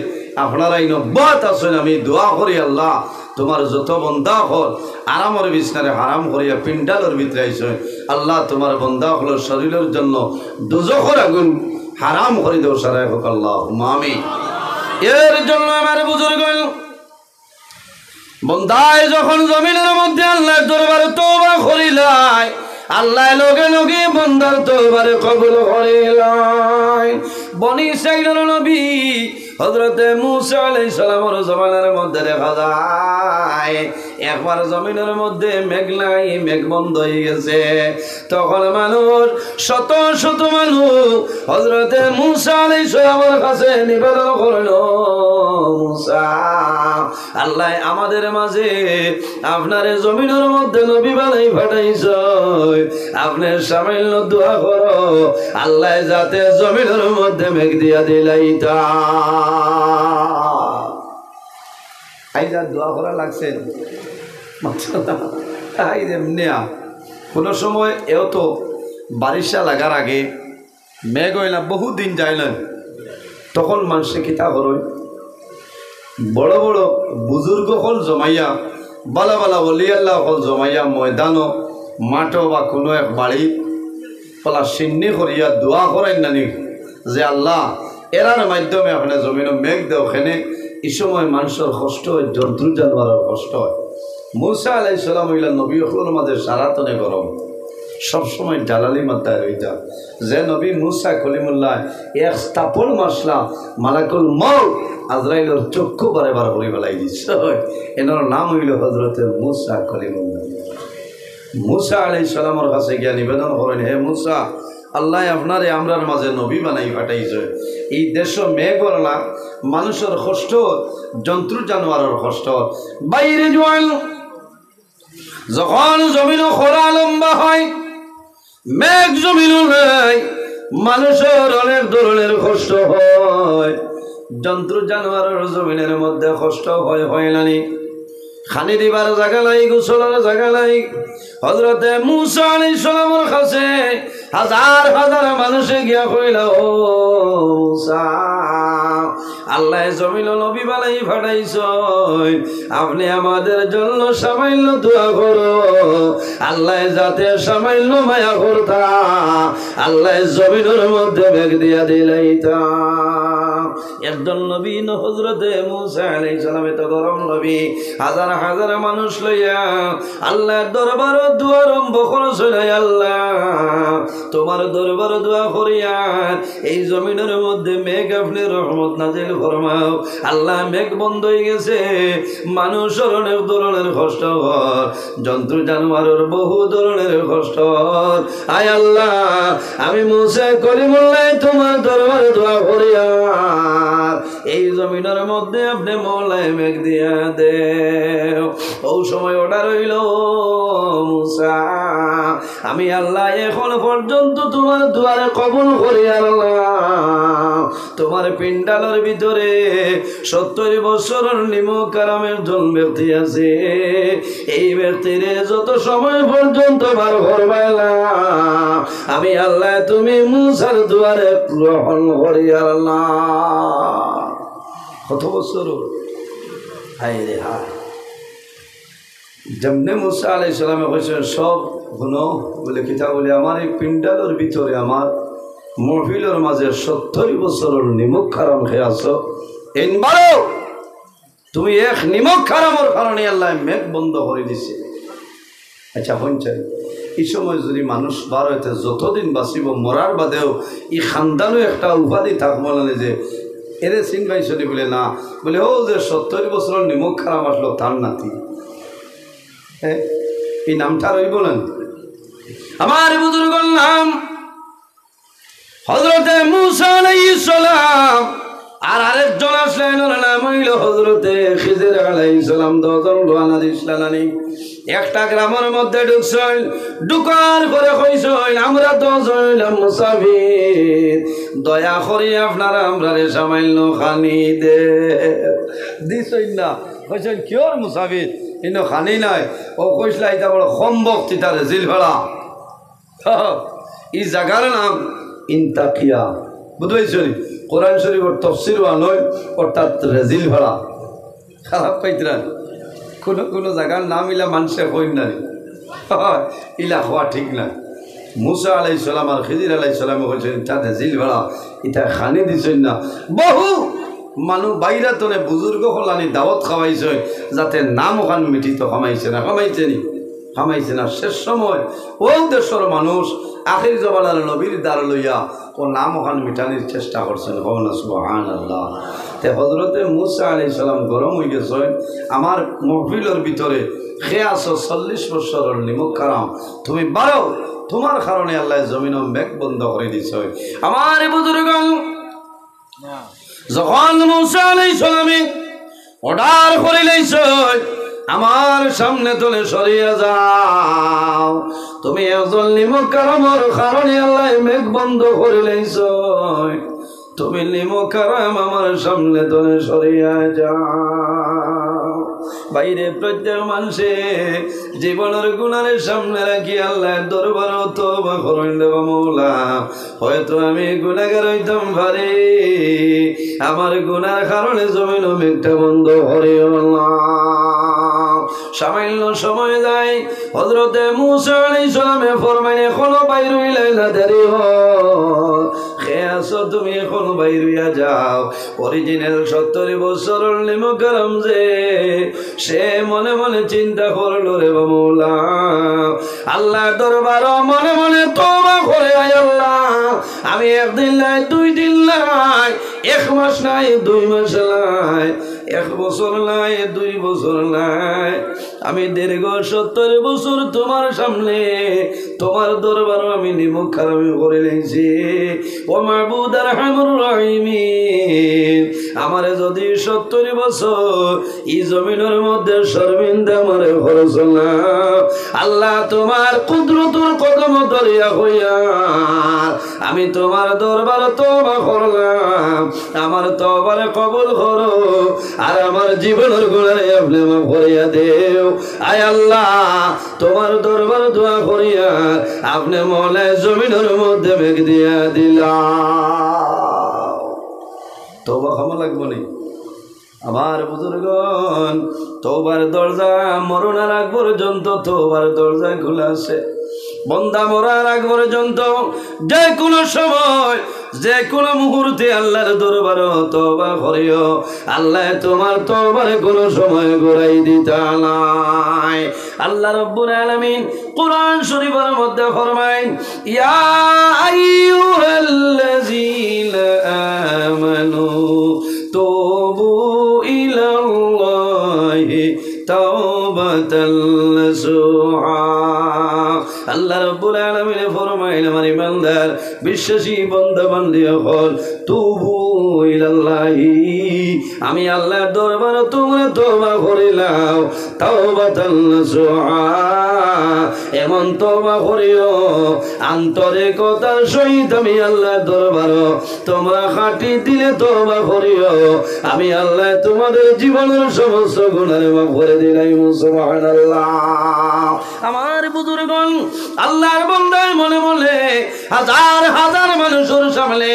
আপনারা এই নব্বত আছেন। আমি দোয়া করি আল্লাহ তোমার যত বন্দা হল আরামর বিছনারে হারাম করিয়া পিন্ডালের ভিতরে আইসেন আল্লাহ তোমার বন্দা হলের শরীরের জন্য দুজখর আগুন হারাম করে দেও সারাই হোক আল্লাহ মামি। এর জন্য আমার বুজুর্গ বন্দায় যখন জমিনের মধ্যে আল্লাহ দরবারে তওবা করিলাই আল্লাহ লগে লগে বন্দার তওবারে কবুল করিলাই। বনি ইসরাইলের নবী হযরতে মূসা আলাইহিস সালামের জমানার মধ্যে দেখা যায় একবার জমিনের মধ্যে মেঘ নাই, মেঘ বন্ধ হয়ে গেছে। তখন মানুষ শত শত মানুষ হযরতে মূসা আলাইহিস সালামের কাছে নিবেদন করল, মূসা আল্লাহ আমাদের মাঝে আপনার জমিনের মধ্যে নবী বানাই পাঠাইছে, আপনি সামান্য দোয়া করো আল্লাহ যাতে জমিনের মধ্যে মেঘ দিয়া দিলাইতা। আইজা দোয়া করা লাগছে কোনো সময় এও তো বারিশা লাগার আগে মেঘ হয় না, বহু দিন যায় না, তখন মানুষে কিতা করয় বড় বড় বুজুর্গ হল জমাইয়া বালা বালা বলি আল্লাহ হল জমাইয়া ময়দানও মাঠও বা কোনো এক বাড়ি পলা সিন্নি করিয়া দোয়া করেন নানি যে আল্লাহ এরার মাধ্যমে আপনার জমিনও মেঘ দেও। ওখানে এই সময় মানুষের কষ্ট হয়, জন্তু জানোয়ারের কষ্ট হয়। মূসা আলাইহিস সালাম হইলা নবী হল মাঝে সারাতনে গরম সবসময় জালালি মাথায় রইতা যে নবী মূসা কলিমুল্লাহ এক স্থাপন মাসলা মালাকুল মউত আজরাইলের চক্ষু বারে বার করে বেলাই দিচ্ছে। এনার নাম হইল হযরতে মূসা কলিমুল্লাহ। মূসা আলাইহিস সালামের কাছে গিয়া নিবেদন করেন, হে মূসা আল্লাহ আপনারে আমরার মাঝে নবী বানাই পাঠাইছে, এই দেশ মেঘর না মানুষের কষ্ট, জন্তু জানোয়ারের কষ্ট বাইরে জোয়াল যখন জমিন খরা লম্বা হয় মেঘ জমিন নাই মানুষের অনেক ধরনের কষ্ট হয়, জন্তু জানোয়ারের জমিনের মধ্যে কষ্ট হয় নানি খানি দিবার জায়গা নাই, গোসলের জায়গা নাই। হযরতে মূসা আলাইহিস সালামের কাছে হাজার হাজার মানুষে গিয়া কইল, ও মূসা আল্লাহ জমিন নবী বানাই পাঠাইছে, আপনি আমাদের জন্য সামান্য দোয়া করো আল্লাহ যাতে সামান্য মায়া করতা আল্লাহ জমিনের মধ্যে মেঘ দিয়া দিলাইতা। একজন নবী হযরতে মূসা আলাইহিস সালাম তো গরম নবী হাজার হাজার মানুষ লইয়া আল্লাহর দরবারে দোয়া আরম্ভ করেছিল, আল্লাহ তোমার দরবারে দোয়া করিয়া এই জমিনের মধ্যে মেঘ আপনি রহমত নাজিল ফরমাও। আল্লাহ মেঘ বন্ধ হয়ে গেছে, মানুষের অনেক ধরনের কষ্ট, জন্তু জানোয়ারের বহু ধরনের কষ্ট। আয় আল্লাহ আমি মূসা কলিমুল্লাহ তোমার দরবারে দোয়া করিয়া এই জমিনের মধ্যে আপনি মওলায় মেঘ দিয়া দেও। ও সময় অর্ডার হইল, মূসা আমি আল্লাহ এখন পর্যন্ত তোমার দুয়ারে কবুল করি আল্লাহ তোমার পিন্ডালের ভিতরে 70 বছরের নিমক কারামের জন ব্যক্তি আছে, এই ব্যক্তির যত সময় পর্যন্ত বার করবাইলা আমি আল্লাহ তুমি মূসার দুয়ারে গ্রহণ করি আল্লাহ। কত বছর হায় রে হায়। যেমনে মূসা আলাইহিস সালামে কইছেন সব গুনো বলে কিতা বলে আমার এই পিন্ডালের ভিতরে আমার মহফিলের মাঝে 70 বছরের নিমক খারাম খেয়ে আসো, এনবারও তুমি এক নিমক খারামের কারণে আল্লাহ মেঘ বন্ধ করে দিছে। আচ্ছা পঞ্চায়েত এই সময় যদি মানুষ বার হইতে যতদিন বাঁচিব মরার বাদেও এই খানদানও একটা উপাধি থাকবো না যে এরে সিং ভাই শনি বলে না বলে ও যে 70 বছরের নিমক খারাম আসলো তার নাতি, হ্যাঁ এই নামটা রইব না। আমার বুজুর্গর নাম হযরতে মূসা আলাইহিস সালাম আর আরেকজন আসলেন, ওর নাম হইল হযরতে খিজির আলাইহিস সালাম। 10 জন রওনা দিছিলেন। একটা গ্রামের মধ্যে ঢুকছেন, ঢুকার করে কইছেন, আমরা 10 জন হইলাম মুসাফির, দয়া করে আপনারা আমরারে সামান্য খানি দে দিছেন না। কইছেন কিওর মুসাফির, ইনো খানি নাই। ও কইসলা এটা বড় সম্ভব তিতারে জিল ভাড়া। এই জায়গার নাম ইনতাকিয়া, বুঝতে কোরআন শরীফের তফসির নয়, অর্থাৎ রেজিল ভাড়া। খারাপ পাইতরা কোনো কোনো জায়গার নাম ইলা মানুষে কইন না, ইলা হওয়া ঠিক না। মুসা আলাইহিস সালাম আর খিজির আলাইহিস সালাম কইছেন এটা রেজিল ভাড়া, এটা খানি দিছেন না। বহু মানুষ বাইরা তনে বুজুর্গ হলানি দাওয়াত খাওয়াইছে, যাতে নাম ওখান মিঠিত খামাইছে না, খামাইছে নি খামাইছে না। শেষ সময় ও দেশের মানুষ আখির জমানার নবীর দ্বার লইয়া ও নাম ওখান মিটানির চেষ্টা করছেন। সুবহানাল্লাহ। তে হযরতে মুসা আলাইহিস সালাম গরম হয়ে গেছেন, আমার মহফিলের ভিতরে খে আসো 40 বছরের নিমক কারাম, তুমি বারো, তোমার কারণে আল্লাহ জমিন মেঘ বন্ধ করে দিছে। আমার বুজুর্গ যখন মুসা আলাইহিস সালামে অর্ডার করে লইছে, আমার সামনে তোলে সরিয়ে যাও, তুমি একজন নিমক কারামর কারণে আল্লাহ মেঘ বন্ধ করে লইছ, তুমি নিমক কারাম আমার সামনে তোলে সরিয়ে যাও। বাইরে প্রত্যেক মানুষে জীবনের গুণারের সামনে রাখি আল্লাহর দরবার তওবা করেন দেব মওলা। হয়তো আমি গুনাহগার হইতাম পারি, আমার গুনার কারণে জমিন মেঘটা বন্ধ করে আল্লাহ। সামান্য সময় যায়, হযরতে মুসা আলাইহিস সালামে ফরমাইন এখনো বাইর হইলাই না, দেরি হয়, খে আসো তুমি এখনো বাইর হইয়া যাও। অরিজিনাল 70 বছরের নিমক কারাম যে, সে মনে মনে চিন্তা করলো রে মওলা, আল্লাহ দরবার মনে মনে তওবা করে, আয় আল্লাহ আমি একদিন নাই, 2 দিন নাই, 1 মাস নাই, 2 মাস নাই, 1 বছর নাই, 2 বছর নাই, আমি দীর্ঘ 70 বছর তোমার সামনে তোমার দরবার আমি নিমক কারামি করে নিয়েছি। ও মাবুদ আরহামুর রাহিমিন, আমারে যদি 70 বছর এই জমিনের মধ্যে শর্মিন্দা আমারে খরচ না, আল্লাহ তোমার কুদরতুর কদম দরিয়া হইয়া আমি তোমার দরবার তওবা করলাম, আমার তওবার কবুল করো, আর আমার জীবনের গুনাহ আপনি মাফ করিয়া দেও। আয় আল্লাহ তোমার দরবার দোয়া করিয়া আপনি মওলায় জমিনের মধ্যে মেঘ দিয়া দিলা। তওবা ক্ষমা লাগবো নি আমার বুজুর্গন, তওবার দরজা মরণের আগ পর্যন্ত তওবার দরজা খোলা আছে। বন্দা মরার আগ পর্যন্ত যে কোনো সময় যে কোনো মুহূর্তে আল্লাহর দরবারে তওবা করিও, আল্লাহ তোমার তওবারে কোনো সময় ঘুরাই দিতা নাই। আল্লাহ রাব্বুল আলামিন কোরআন শরীফের মধ্যে ফরমায়, ইয়া আইয়ুহাল্লাযীনা আমানু তুবু ইলাল্লাহি তাওবাতান নাসুহা। আল্লাহ রাব্বুল আলামিন ফরমাইলেন, আমার ইমানদার বিশ্বাসী বান্দা বান্দি হল, তুবু ইলাল্লাহি, আমি আল্লাহর দরবারে তোমরা তওবা করিলাম, তাওবাতান নাসুহা, এমন তওবা করিও আন্তরিকতার সহিত আমি আল্লাহর দরবারে তোমরা খাঁটি দিলে তওবা করিও, আমি আল্লাহ তোমাদের জীবনের সমস্ত গুনাহ মাফ করে দিলাম। সুবহানাল্লাহ। আমার বুজুর্গণ, আল্লাহর বান্দায় মনে মনে হাজার হাজার মানুষের সামনে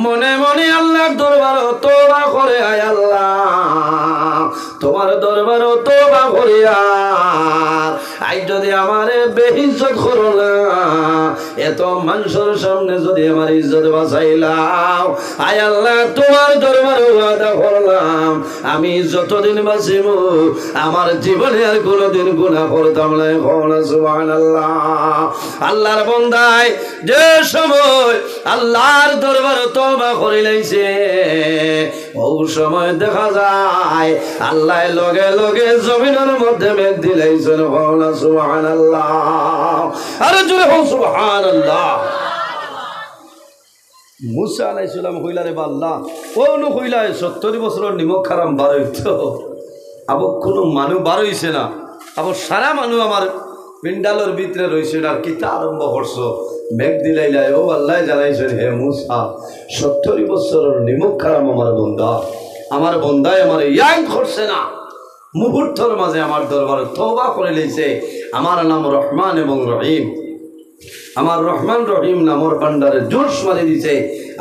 মনে মনে আল্লাহর দরবারে তওবা করে, আয় আল্লাহ তোমার দরবারে তওবা করিয়া আই যদি আমারে বেইজ্জত করো না, এত মানুষের সামনে যদি আমার ইজ্জত বাঁচাইলাম, আয় আল্লাহ তোমার দরবারে ওয়াদা করলাম আমি যতদিন বাঁচিব আমার জীবনে আর কোনোদিন গুনাহ করতাম না। সুবহানাল্লাহ। আল্লাহর বান্দায় যে সময় আল্লাহর দরবারে তওবা করে লাইছে, ওই সময় দেখা যায় আল্লাহ লগে লগে জমিনের মধ্যে মেঘ দিলাইছেন। সুবহানাল্লাহ। আরে জোরে হোক সুবহানাল্লাহ। মুসা আলাইহিস সালাম কইলারে বা আল্লাহ ও নু কইলায় 70 বছরের নিমক খারাম বার হইতো আবার কোনো মানুষ বার হইছে না আবার সারা মানুষ আমার পিন্ডালের ভিতরে রয়েছে আর কিতা আরম্ভ করছো মেঘ দিলাইলাই ও আল্লাহ জানাইছেন হে মুসা 70 বছরের নিমক খারাম আমার বন্দায় আমার ইয়াং করছে না মুহূর্তের মাঝে আমার দরবারে তওবা করে লইছে আমার নাম রহমান এবং রহিম আমার রহমান রহিম নামর ভান্ডারে জোশ মারি দিছে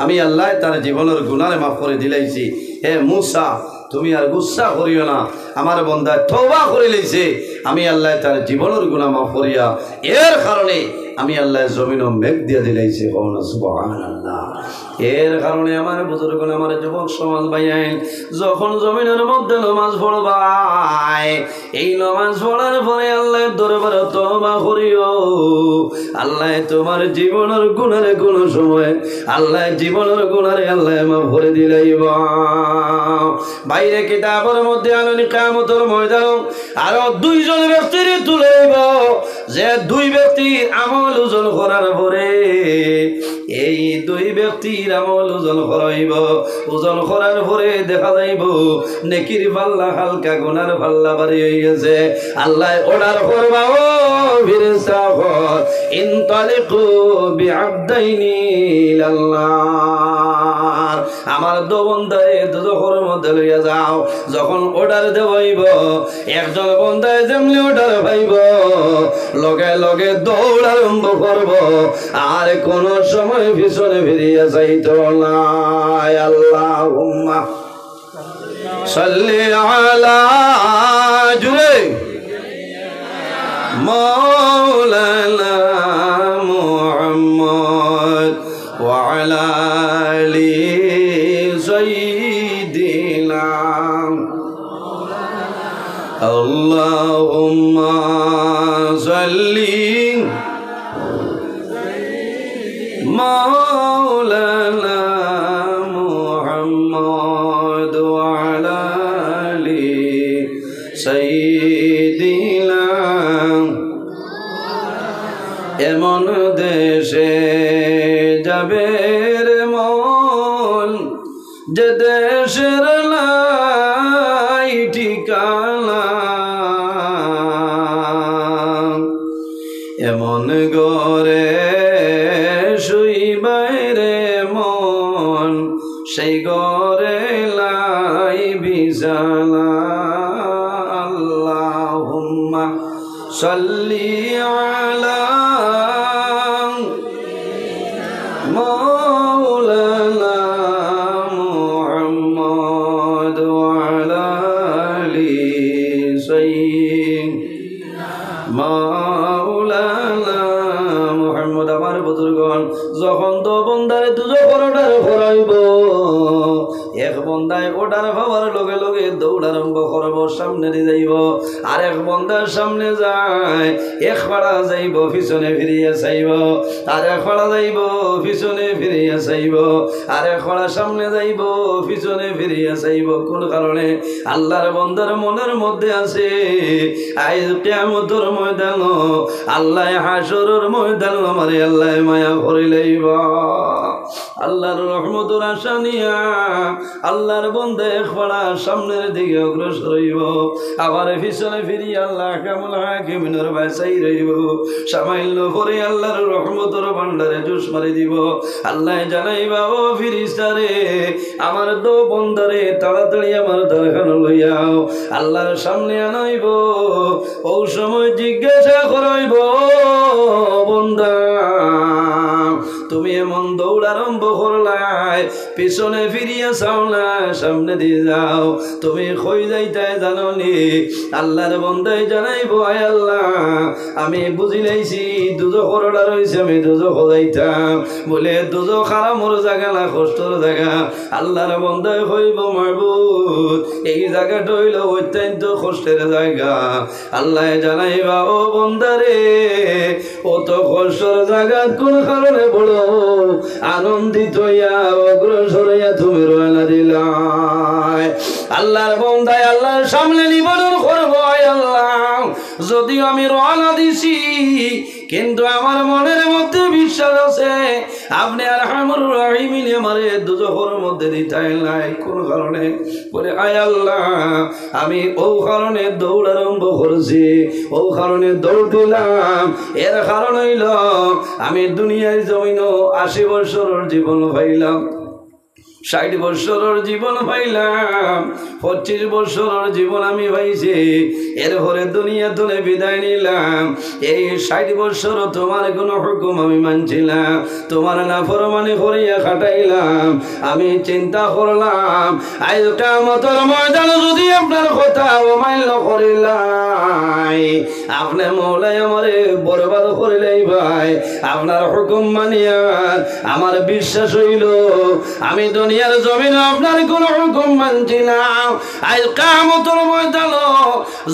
আমি আল্লাহ তার জীবনের গুনাহে মাফ করে দিলাইছি হে মুসা তুমি আর গুসা করিও না আমার বন্দা তওবা করে লইছে আমি আল্লাহ তার জীবনের গুনাহ মাফ করিয়া এর কারণে আমি আল্লাহ জমিন মেঘ দিয়ে দিলাইছি সুবহানাল্লাহ এর কারণে আমার বুজুর্গ আমার যুবক সমাজ ভাইয়াইন যখন জমিনের মধ্যে নামাজ পড়বাই এই নামাজ পড়ার পরে আল্লাহ দরবারে তওবা করিও আল্লাহ তোমার জীবনের গুনার কোন সময় আল্লাহ জীবনের গুনারে আল্লাহ মাফ করে দিলাইব বাইরে কিতাবের মধ্যে আননি কিয়ামতের ময়দান আর দুইজন ব্যক্তির তুলাইব যে দুই ব্যক্তির আমল ওজন করার পরে এই দুই ব্যক্তির আমল ওজন করাইব ওজন করার পরে দেখা যাইব নেকির পাল্লা হালকা গুনার পাল্লা বাড়ি হইয়াছে আল্লাহ অর্ডার করবা ও ফেরেশতা ইনতালিকু বিআবদাইনি ইলাল্লাহ আমার দো বন্দায় দুজখের মধ্যে লইয়া যাও যখন অর্ডার দেওয়াইব একজন বন্দায় যেমনি অর্ডার পাইব লগে লগে দৌড় আরম্ভ করব আর কোন সময় পিছনে ফিরিয়া যাইতো না আল্লাহুম্মা সাল্লি আলা জুরে মাওলানা মুহাম্মদ ওয়া আলা আলি সাইয়্যিদিনা আল্লাহুম্মা সাল্লি মাওলানা মুহাম্মদ ওয়া আলা আলি সাইয়্যিদিনা এমন দেশে যাবে রে মন যে দেশের লাই ঠিকানা এমন গরে শুইবাইরে মন সেই গরে লাই বিছানা আল্লাহুম্মা সাল্লি আলা মাওলানা মুহাম্মদ ওয়া আলা আলি সাইয়্যিদিনা মাওলানা মুহাম্মদ আমার বুজুর্গগণ যখন তো বন্দারে দুজো অর্ডার করাইব এক বন্দায় অর্ডার পাওয়ার লগে লগে দৌড় আরম্ভ করব সামনে দিয়ে যাইব আর এক বন্দার সামনে যায় এক পাড়া যাইব পিছনে ফিরিয়া চাইব আর এক পাড়া যাইব পিছনে ফিরিয়া চাইব আর এক পাড়া সামনে যাইব পিছনে ফিরিয়া চাইব কোন কারণে আল্লাহর বন্দার মনের মধ্যে আছে আজ কিয়ামতের ময়দান আল্লাহ হাসরের ময়দান আমারে আল্লাহ মায়া করে লইব আল্লাহর রহমতের আশা নিয়া আল্লাহর বন্দা এক পাড়া সামনের দিকে অগ্রসর হইব আবার পিছনে ফিরিয়া আল্লাহ কামুল হাকিমিনের বাসাই রইব সামাইল পরে আল্লাহর রহমতের ভান্ডারে জুস মারি দিব আল্লাহ জানাইবা ও ফিরিস্তারে আমার দো বন্দারে তাড়াতাড়ি আমার দরখানো লইয়াও আল্লাহর সামনে আনাইব ও সময় জিজ্ঞাসা করাইব বন্দা তুমি এমন দৌড় আরম্ভ করলাই পিছনে ফিরিয়া চাও না সামনে দিয়ে যাও তুমি কই যাইতাই জানো নি আল্লাহর বন্দাই জানাইব আয় আল্লাহ আমি বুঝি লাইছি দুজো করোড়া রয়েছে আমি দুজো যাইতাম বলে দুজো খারামর জায়গা না কষ্টর জায়গা আল্লাহর বন্দাই কইব মাহবুব এই জায়গাটা হইল অত্যন্ত কষ্টের জায়গা আল্লাহ জানাইবা ও বন্দারে অত কষ্টর জায়গা কোন কারণে বড় আনন্দিত হইয়া অগ্রসর হইয়া তুমি রওনা দিলাই আল্লাহর বন্দায় আল্লাহর সামনে নিবেদন করবো আল্লাহ যদিও আমি রওনা দিছি কিন্তু আমার মনের মধ্যে বিশ্বাস আছে আপনি আরহামুর রাহিমিন আমারে দুজখের মধ্যে দিতেন নাই কোন কারণে বলে আয় আল্লাহ আমি ও কারণে দৌড় আরম্ভ করেছি ও কারণে দৌড় দিলাম এর কারণ হইল আমি দুনিয়ার জমিনও 80 বছরের জীবন পাইলাম 60 বছরের জীবন পাইলাম 25 বছরের জীবন আমি পাইছি এরপরে দুনিয়া তুলে বিদায় নিলাম এই 60 বছর তোমার কোনো হুকুম আমি মানছিলাম তোমার নাফরমানি করিয়া কাটাইলাম আমি চিন্তা করলাম আজ কিয়ামতের ময়দানে যদি আপনার কথা অমান্য করিলাই আপনি মওলাই আমারে বরবাদ করিলাই ভাই আপনার হুকুম মানিয়া আমার বিশ্বাস হইল আমি দুনিয়ার জমিনে আপনার কোন হুকুম মানছি না আজ কিয়ামতের ময়দানে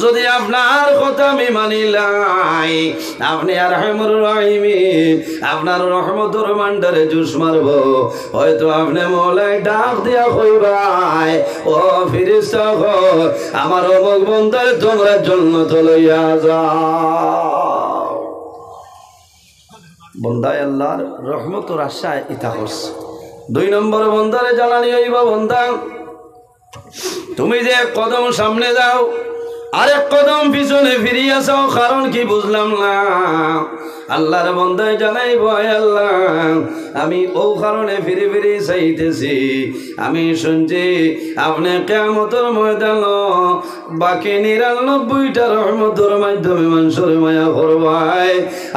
যদি আপনার কথা আমি মানিলাই আপনি আরহামুর রাহিমিন আপনার রহমতের মান্ডারে জুস মারব হয়তো আপনি মওলাই ডাক দিয়া কইবাই ও ফেরেশতা আমার অমুক বান্দারে তোমরা জান্নাত লইয়া যাও বান্দায় আল্লাহর রহমতের আশায় ইতা করছে 2 নম্বর বান্দারে জানানি হইবা বান্দা তুমি যে এক কদম সামনে যাও আরেক কদম পিছনে ফিরিয়া যাও কারণ কি বুঝলাম না আল্লাহর বান্দায় জানাইব আল্লাহ আমি ও কারণে ফিরে ফিরে চাইতেছি আমি শুনছি আপনি কিয়ামতের ময়দানে বাকি 99টা রহমতের মাধ্যমে মানুষের মায়া করবাই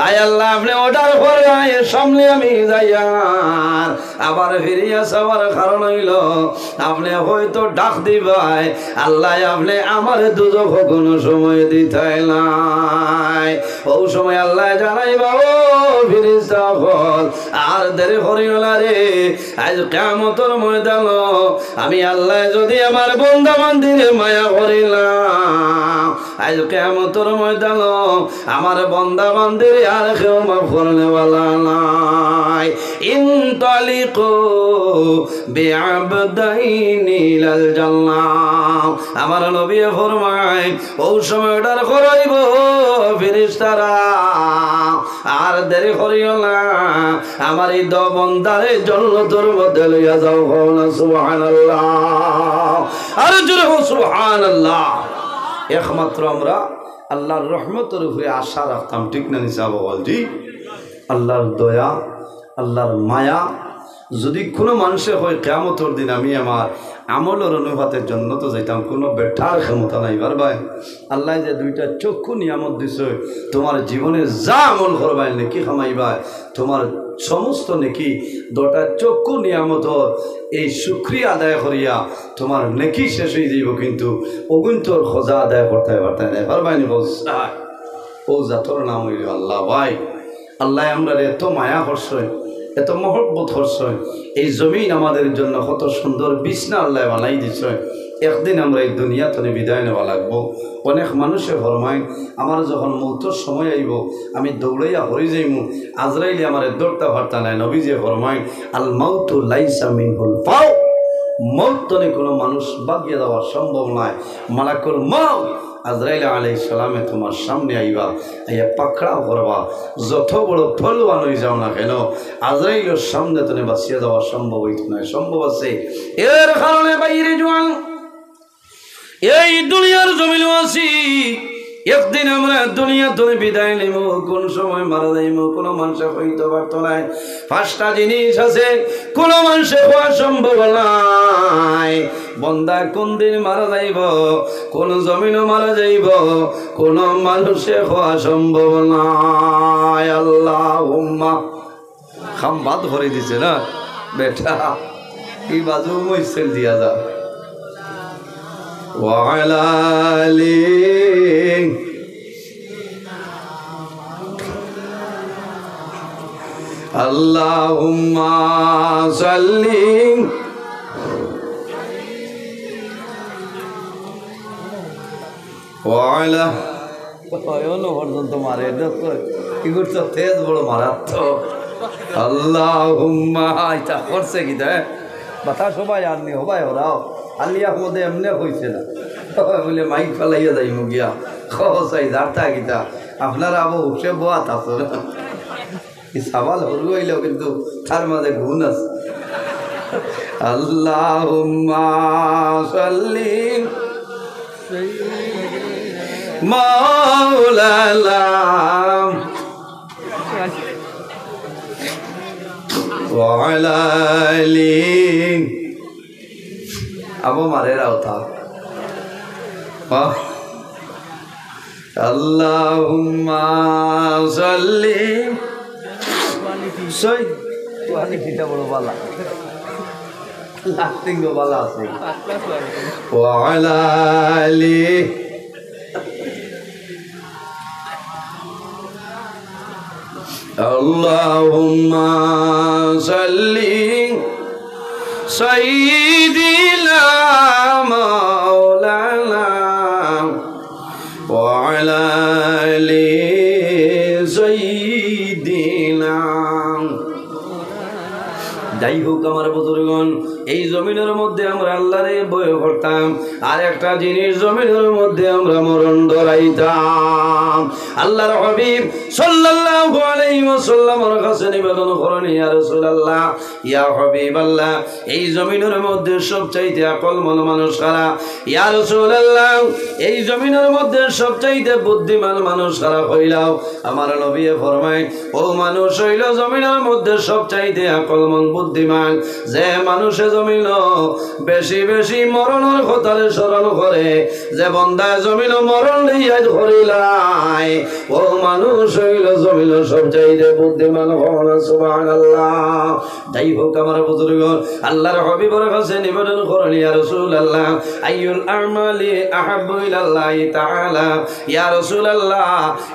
আয় আল্লাহ আপনি অর্ডার করাই সামনে আমি যাইয়ার আবার ফিরিয়া যাওয়ার কারণ হইল আপনি হয়তো ডাক দিবাই আল্লাহ আপনি আমার দুজখ কোনো সময় দিতাই নাই ও সময় আল্লাহ জানাইবা ও ফেরেশতা হল আর দেরি করিও না রে আজ কিয়ামতের ময়দানে আমি আল্লাহ যদি আমার বান্দা বান্দিরে মায়া করিলাম আজ কিয়ামতের ময়দানে আমার বান্দা বান্দিরে আর কেউ মাফ করনে ওয়ালা নাই ইনতালিকু বিআবদাইনি ইলাল জান্নাহ আমার নবী ফরমায় ও সময় অর্ডার করাইব ফেরেশতারা আর দেরি করিও না আমার এই 2 বান্দারে জান্নাতের মধ্যে লইয়া যাও না সুবহানাল্লাহ আর জোরে সুবহানাল্লাহ একমাত্র আমরা আল্লাহর রহমতের উপরে আশা রাখতাম ঠিক না নিসাব বলজি আল্লাহর দয়া আল্লাহর মায়া যদি কোনো মানুষের হয় কিয়ামতের দিন আমি আমার আমলের অনুপাতের জন্য তো যাইতাম কোনো বেঠার ক্ষমতা নাই ভাই আল্লাহ যে 2টা চক্ষু নিয়ামত দিছে তোমার জীবনে যা আমল করবাই নাকি খামাইবা তোমার সমস্ত নাকি 2টা চক্ষু নিয়ামত এই শুকরিয়া আদায় করিয়া তোমার নেকি শেষ হয়ে যাইব কিন্তু অগুন্তর খোঁজা আদায় করতে পারতে না পারবাই নি ও জাতর নাম হইল আল্লাহ ভাই আল্লাহ আমরা এত মায়া করছে এত মহব্বত করছে এই জমিন আমাদের জন্য কত সুন্দর বিছনা আল্লাহ বানাই দিছে একদিন আমরা এই দুনিয়াতে বিদায় নেওয়া লাগবো অনেক মানুষে ফরমায় আমার যখন মৌতর সময় আইব আমি দৌড়াইয়া হরি যাইব আজরাইলে আমার দৌড়তা ভার্তা নাই নবীজে ফরমায় আল মাউতু লাইসা মিনহুল ফাও মৌত তনে কোনো মানুষ বাগিয়ে দেওয়া সম্ভব নয় মালাকুল মৌত আজরাইল আলাইহিস সালামে তোমার সামনে আইবা আইয়া পাকড়াও করবা যত বড় ফলওয়ান হয়ে যাও না কেন আজরাইলের সামনে তনে বাঁচিয়ে দেওয়া সম্ভব হইত নয় সম্ভব আছে এর কারণে বাইরে জোয়ান এই দুনিয়ার জমিন আছি একদিন আমরা দুনিয়া থেকে বিদায় নেব কোন সময় মারা যাইব কোনো মানুষে হইতে পারত না 5টা জিনিস আছে কোনো মানুষে হওয়া সম্ভব নাই বন্দা কোন দিন মারা যাইব কোন জমিনও মারা যাইব কোন মানুষে হওয়া সম্ভব নাই আল্লাহুম্মা খামবাদ ভরে দিছে না বেটা এই বাজু মইসেল দিয়া যা وعلى آله اللهم صل وعلى পর্যন্ত মারে কি করছো তেজ বড় মারাত্মক আল্লাহুম্মা এটা করছে কি দেয় বাতা সবাই আর নি হবাই ওরাও আলিয়া মধ্যে এমনি হয়েছে না বলে মাইক ফেলাইয়া যাই মুগিয়া খাই যারটা গীতা আপনার আবু হুসে বোয়া থাকতো না সাবাল হরু হইলেও কিন্তু তার মাঝে গুণ আছে আল্লাহুম্মা সাল্লি মাওলানা ওয়া আলা আলি আবু মারে রাউতা আল্লাহুম্মা সাল্লি সই কোয়ালিটিটা বড় বালা লাস্টিং গো বালা আছে ওয়া আলা আলি আল্লাহুম্মা সাল্লি সাইয়্যিদিনা মাওলানা ওয়া আলা আলি সাইয়্যিদিনা। যাই হোক আমার বুজুর্গণ, এই জমিনের মধ্যে আমরা আল্লাহরে ভয় করতাম, আর একটা জিনিস জমিনের মধ্যে আমরা মরণ ডরাইতাম। আল্লাহর হাবিব সাল্লাল্লাহু আলাইহি ওয়াসাল্লামের কাছে নিবেদন করেন, ইয়া রাসূলুল্লাহ, ইয়া হাবিবাল্লাহ, এই জমিনের মধ্যে সবচাইতে আকলমন মানুষ কারা? ইয়া রাসূলুল্লাহ, এই জমিনের মধ্যে সবচাইতে বুদ্ধিমান মানুষ কারা কইলাও? আমার নবী ফরমায়, ও মানুষ হইল জমিনের মধ্যে সবচাইতে আকলমন বুদ্ধিমান যে মানুষে জমিন বেশি বেশি মরণের কথারে স্মরণ করে, যে বন্দায় জমিন মরণ লইয়া ধরিলাই, ও মানুষ হইল জমিন সবচাইতে বুদ্ধিমান। সুবহানাল্লাহ। যাই হোক আমার বুজুর্গ, আল্লাহর হাবিবের কাছে নিবেদন করেন, ইয়া রাসূলুল্লাহ, আইয়ুল আমালি আহাব্বু ইলাল্লাহি তাআলা, ইয়া রাসূলুল্লাহ,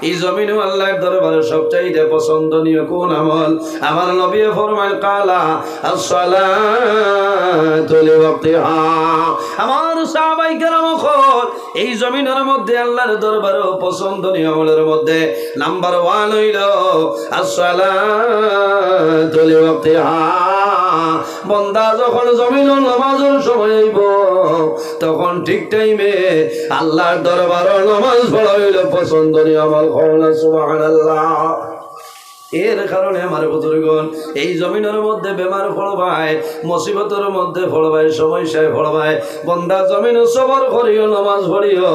এই জমিন আল্লাহর দরবারে সবচাইতে পছন্দনীয় কোন আমল? আমার নবী ফরমায়, কালা আসসালাতু লিওয়াক্তিহা। আমার সাহাবায়ে কেরাম এই জমিনের মধ্যে আল্লাহর দরবারে পছন্দনীয় আমলের মধ্যে নাম্বার 1 হইল আসসালাতু লিওয়াক্তিহা। বান্দা যখন জমিন নামাজের সময় হইব তখন ঠিক টাইমে আল্লাহর দরবারে নামাজ পড়া হইল পছন্দনীয় আমল। সুবহানাল্লাহ। এর কারণে আমার বুজুর্গণ, এই জমিনের মধ্যে বেমার ফলবায়, মুসিবতের মধ্যে ফলবায়, সমস্যায় ফলবায়, বন্দা জমিন সবর করিও, নামাজ পড়িও,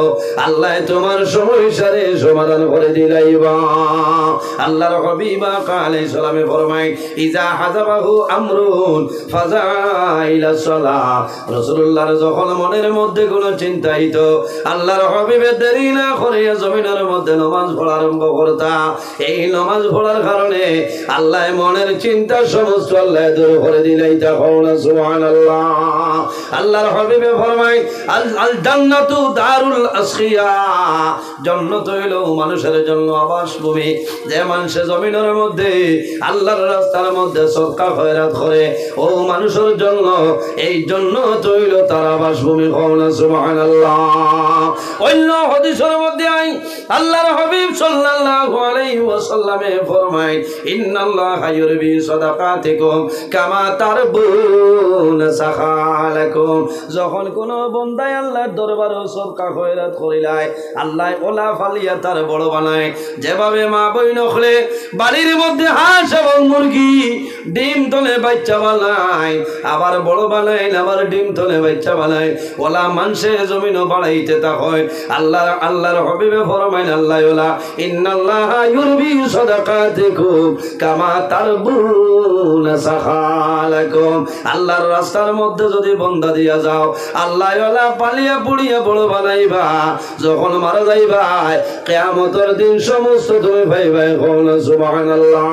আল্লাহ তোমার সমস্যারে সমাধান করে দিলাইবা। আল্লাহর হাবিব আলাইহিস সালামে ফরমায়, ইজা হাযাবাহু আমরুন ফাযাইলা সালাহ। রাসূলুল্লাহর যখন মনের মধ্যে কোনো চিন্তা হইত, আল্লাহর হাবিবে দেরি না করিয়া জমিনের মধ্যে নামাজ পড়া আরম্ভ করতা। এই নামাজ পড়ার কারণে আল্লাহ মনের চিন্তা সমস্ত আল্লাহ দূর করে দিলাই। তখন সুবহানাল্লাহ। আল্লাহর হাবিবে ফরমায়, আল জান্নাতু দারুল আসকিয়া, জান্নাত হইল মানুষের জন্য আবাসভূমি। যে মানুষ জমিনের মধ্যে আল্লাহর রাস্তার মধ্যে সদকা খয়রাত করে, ও মানুষের জন্য এই জান্নাত হইল তার আবাসভূমি। সুবহানাল্লাহ। অন্য হাদিসের মধ্যে আল্লাহর হাবিব সাল্লাল্লাহু আলাইহি ওয়াসাল্লামে ফরমায়, ইন্নাল্লাহা ইউরবি সাদাকাতিকুম কামা তারবুন সাখালাকুম। যখন কোন বান্দায় আল্লাহর দরবারে সদকা খয়রাত করিলাই, আল্লাহ ওলা ফালিয়া তার বড় বানায়। যেভাবে মা বই নখলে বাড়ির মধ্যে হাঁস এবং মুরগি ডিম তোলে বাচ্চা বানায়, আবার বড় বানায়, আবার ডিম তোলে বাচ্চা বানায়, ওলা মানুষে জমিনও বাড়াইতে তা হয়। আল্লাহর হাবিবে ফরমায়, আল্লাহ ওলা ইন্নাল্লাহা ইউরবি সাদাকাতিকুম কামা তারবুন সাখালাকুম। আল্লাহর রাস্তার মধ্যে যদি বন্দা দিয়া যাও, আল্লাহ ওলা পালিয়া পুড়িয়া বড় বানাইবা। যখন মারা যাইবা কিয়ামতের দিন সমস্ত তুমি পাইবা। সুবহানাল্লাহ।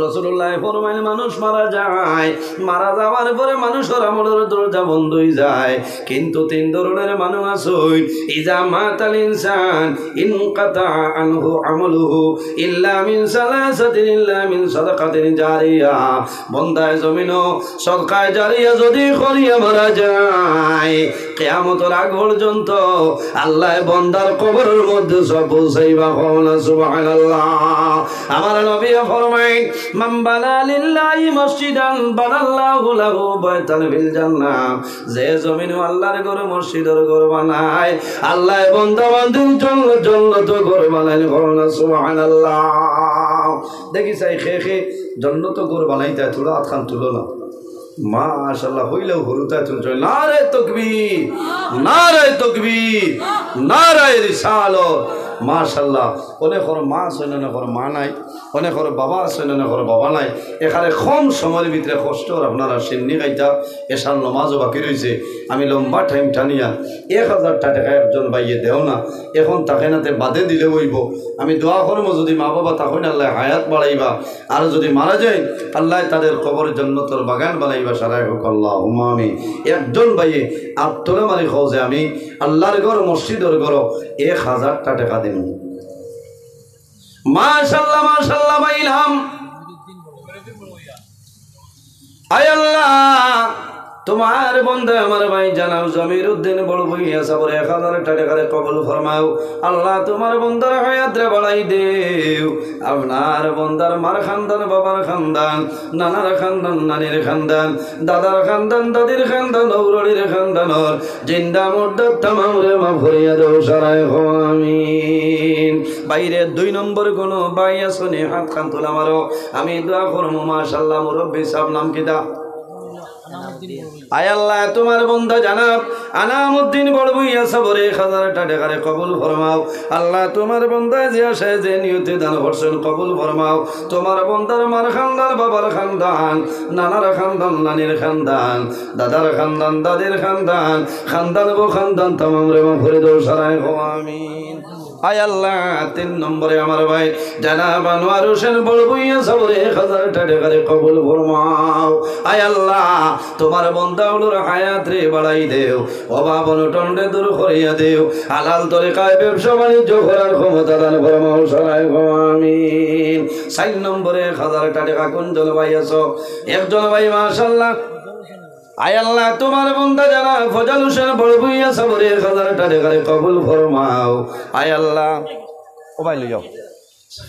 রাসূলুল্লাহ ফরমায়, মানুষ মারা যায়, মারা যাওয়ার পরে মানুষের আমলের দরজা বন্ধ হয়ে যায়, কিন্তু 3 ধরনের মানুষ আছে। ইজা মাতাল ইনসান ইনকাতা আনহু আমলুহু ইল্লা মিন সালাসাতিন, ইল্লা মিন সাদাকাতিন জারিয়া। বন্দায় জমিন সদকায়ে জারিয়া যদি করিয়া মারা যায়, কিয়ামতের আগ পর্যন্ত আল্লাহ বান্দার কবরের মধ্যে সব পৌঁছাইবা কোন সুবহানাল্লাহ আমার নবী ফরমায় মান বানা লিল্লাহি মসজিদান বানাল্লাহু লাহু বাইতান ফিল জান্নাহ যে জমিন আল্লাহর ঘর মসজিদের ঘর বানায় আল্লাহ বান্দা বান্দির জন্য জান্নাত ঘর বানায় কোন সুবহানাল্লাহ দেখি চাই খে জান্নাত ঘর বানাইতে থোড়া আতখান তুলো না মাশাআল্লাহ হইলেও হরুতা তুলছে নারে তাকবীর নারে রিসালাত মাশাআল্লাহ অনেকের মা আছে অনেকের মা নাই অনেকের বাবা আছে অনেকের বাবা নাই এখানে কম সময়ের ভিতরে কষ্ট আপনারা সিন্নি খাইতা এসার নমাজও বাকি রয়েছে আমি লম্বা টাইম টানিয়া 1000 টাকা একজন বাইয়ে দেও না এখন তাকে নাতে বাদে দিলে হইব আমি দোয়া করবো যদি মা বাবা তখন আল্লাহ হায়াত বাড়াইবা আর যদি মারা যায় আল্লাহ তাদের কবর জান্নাতের বাগান বানাইবা সারাই হোক আল্লাহুম্মা আমিন একজন বাইয়ে আত্মরে মারি খাও যে আমি আল্লাহর ঘর মসজিদের ঘর 1000 টাকা দিন মাশাআল্লাহ বাইলাম আয় আল্লাহ তোমার বন্ধু আমার ভাই জানাও জমির উদ্দিন বড় বইয়া সাবর 1000 টাকা কবুল ফরমাও আল্লাহ তোমার বন্দার হায়াত রে বাড়াই দেও আপনার বন্দার মার খানদান বাবার খানদান নানার খানদান নানির খানদান দাদার খানদান দাদির খানদান ঔরড়ির খানদানর জিন্দা মুর্দা তামাম রে মাফ করিয়া দাও সারায় আমিন বাইরে 2 নম্বর কোন ভাই আসনে হাত খান তোলা মারো আমি দোয়া করব মাশাআল্লাহ মুরব্বি সাহেব নাম কি দা আয় আল্লাহ তোমার বন্ধা জানাব আনামউদ্দিন বড়বুইয়া সবরে 1000 টাকা কবুল ফরমাও আল্লাহ তোমার বন্ধা যে আসে যে নিয়তে দান করছেন কবুল ফরমাও তোমার বন্দার মার খানদান বাবার খানদান নানার খানদান নানির খানদান দাদার খানদান দাদির খানদান খানদান গো খানদান তামাম রে মাফ করে দাও সারায় আমিন আয় আল্লাহ 3 নম্বরে আমার ভাই জানাব আনোয়ার হোসেন বড়বুইয়া সবরে 1000 টাকা কবুল ফরমাও আয় আল্লাহ তোমার বন্দাগুলোর হায়াত রে বাড়াই দেও অভাব অনটন রে দূর করিয়া দেও হালাল তরিকায় ব্যবসা বাণিজ্য করার ক্ষমতা দান ফরমাও সারায় আমিন 4 নম্বরে 1000 টাকা কোন জন ভাই আছো একজন ভাই মাশাআল্লাহ আয় আল্লাহ তোমার বন্দা জানা ফজল হোসেন বড়বুইয়া সবরে 1000 টাকা কবুল ফরমাও আয় আল্লাহ ও ভাই লইও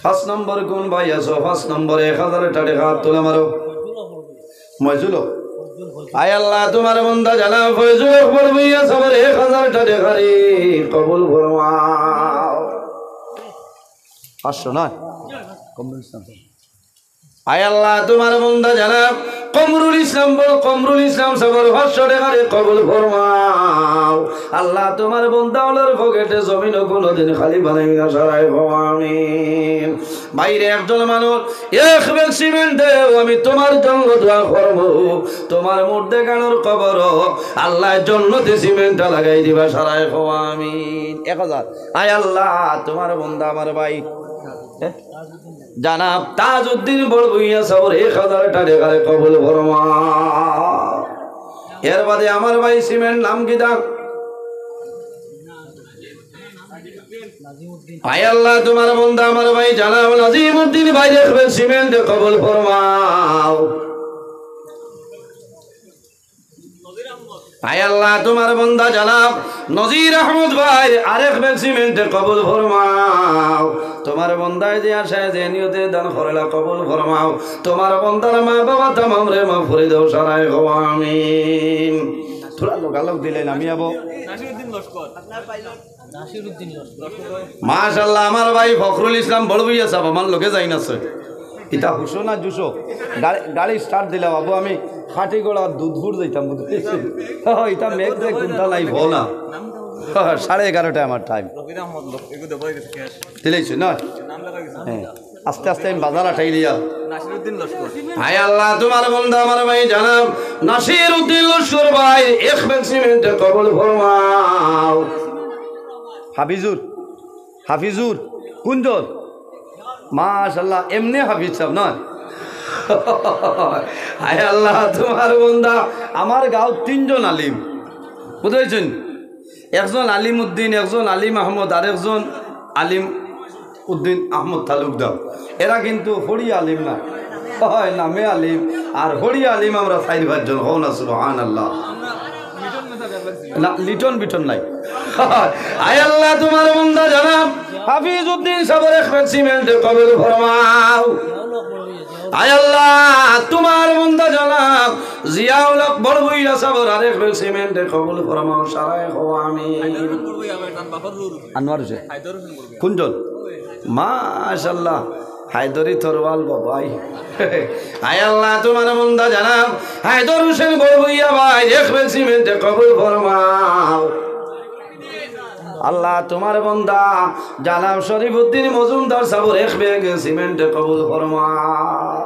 5 নম্বর কোন ভাই আছো 5 নম্বরে 1000 টাকা তোলা মারো মজুলো আয় আল্লাহ তোমার বন্দা জানা ফজল বড়বুইয়া সবরে 1000 টাকা কবুল ফরমাও 500 না কমরুল ইসলাম আয় আল্লাহ তোমার বন্দা জানা কমরুল ইসলাম সবর 500 টাকা কবুল ফরমাও আল্লাহ তোমার বন্দা ওলার পকেটে জমিন কোনদিন খালি বানাই না সারায় আমিন বাইরে একজন মানুষ এক ব্যাগ সিমেন্ট দেও আমি তোমার জন্য দোয়া করব তোমার মুর্দে গানোর কবর আল্লাহ জান্নাতে সিমেন্ট লাগাই দিবা সারায় আমিন 1000 আয় আল্লাহ তোমার বন্দা আমার ভাই জানাব তাজউদ্দিন বড়বুইয়া সবর 1000 টাকা কবুল ফরমাও এর বাদে আমার ভাই সিমেন্ট নাম কি দা আয় আল্লাহ তোমার বন্দা আমার ভাই জানাব নাজিমউদ্দিন ভাই দেখবে সিমেন্ট কবুল ফরমাও আয় আল্লাহ তোমার বন্দা জানাব নজির আহমদ ভাই আরেক ব্যাগ সিমেন্ট কবুল ফরমাও তোমার বন্দায় যে আসে যে নিয়তে দান করলা কবুল ফরমাও তোমার বন্দার মা বাবা তামাম রে মাফ করে দাও সারায় আমিন থোড়া লোকালোক দিলে নামি আবো মাশাআল্লাহ আমার ভাই ফখরুল ইসলাম বড়বুইয়া সাহেব আমার লোকে যাই না ইটা হুসো না জুসো গাড়ি স্টার্ট দিলাম বাবু আমি খাটি গোড়া দুধপুর যাইতাম এটা মেঘ যে কোনটা নাই ভো না 11:30 আমার টাইম দিলেছ না হ্যাঁ আস্তে আস্তে আমি বাজার আঠাই দিয়া হায় আল্লাহ তোমার বন্ধা আমার ভাই জানাব নাসিরউদ্দিন লস্কর ভাই এক ব্যাগ সিমেন্ট কবুল ফরমাও হাফিজুর কুঞ্জর মাশাআল্লাহ এমনি হাফিজ সাহেব না হায় আল্লাহ তোমার বন্ধা আমার গাঁও 3 জন আলিম বুঝেছেন একজন আলিম উদ্দিন একজন আলিম আহমদ আর একজন আলিম উদ্দিন আহমদ তালুকদার এরা কিন্তু হরি আলিম না হয় নামে আলিম আর হরি আলিম আমরা 4-5 জন হও না সুবহানাল্লাহ না লিটন বিটন নাই আয় আল্লাহ তোমার বান্দা জনাব হাফিজ উদ্দিন সাহেবের এক্সপেরিমেন্ট কবুল ফরমাও আয় আল্লাহ তোমার বান্দা জনাব জিয়াউল আকবর ভুইয়া সাহেবের আরেক এক্সপেরিমেন্ট কবুল ফরমাও সারায় হও আমিন আনোয়ার হোসেন কোনজন মাশাআল্লাহ হায়দরি তরওয়াল বাবাই আয় আল্লাহ তোমার বান্দা জনাব হায়দর হোসেন বড়ভুইয়া ভাই এক্সপেরিমেন্ট কবুল ফরমাও আল্লাহ তোমার বান্দা জানাব শরীফ উদ্দিন মজুমদার সাহেবের এক্সপেরিমেন্ট কবুল ফরমাও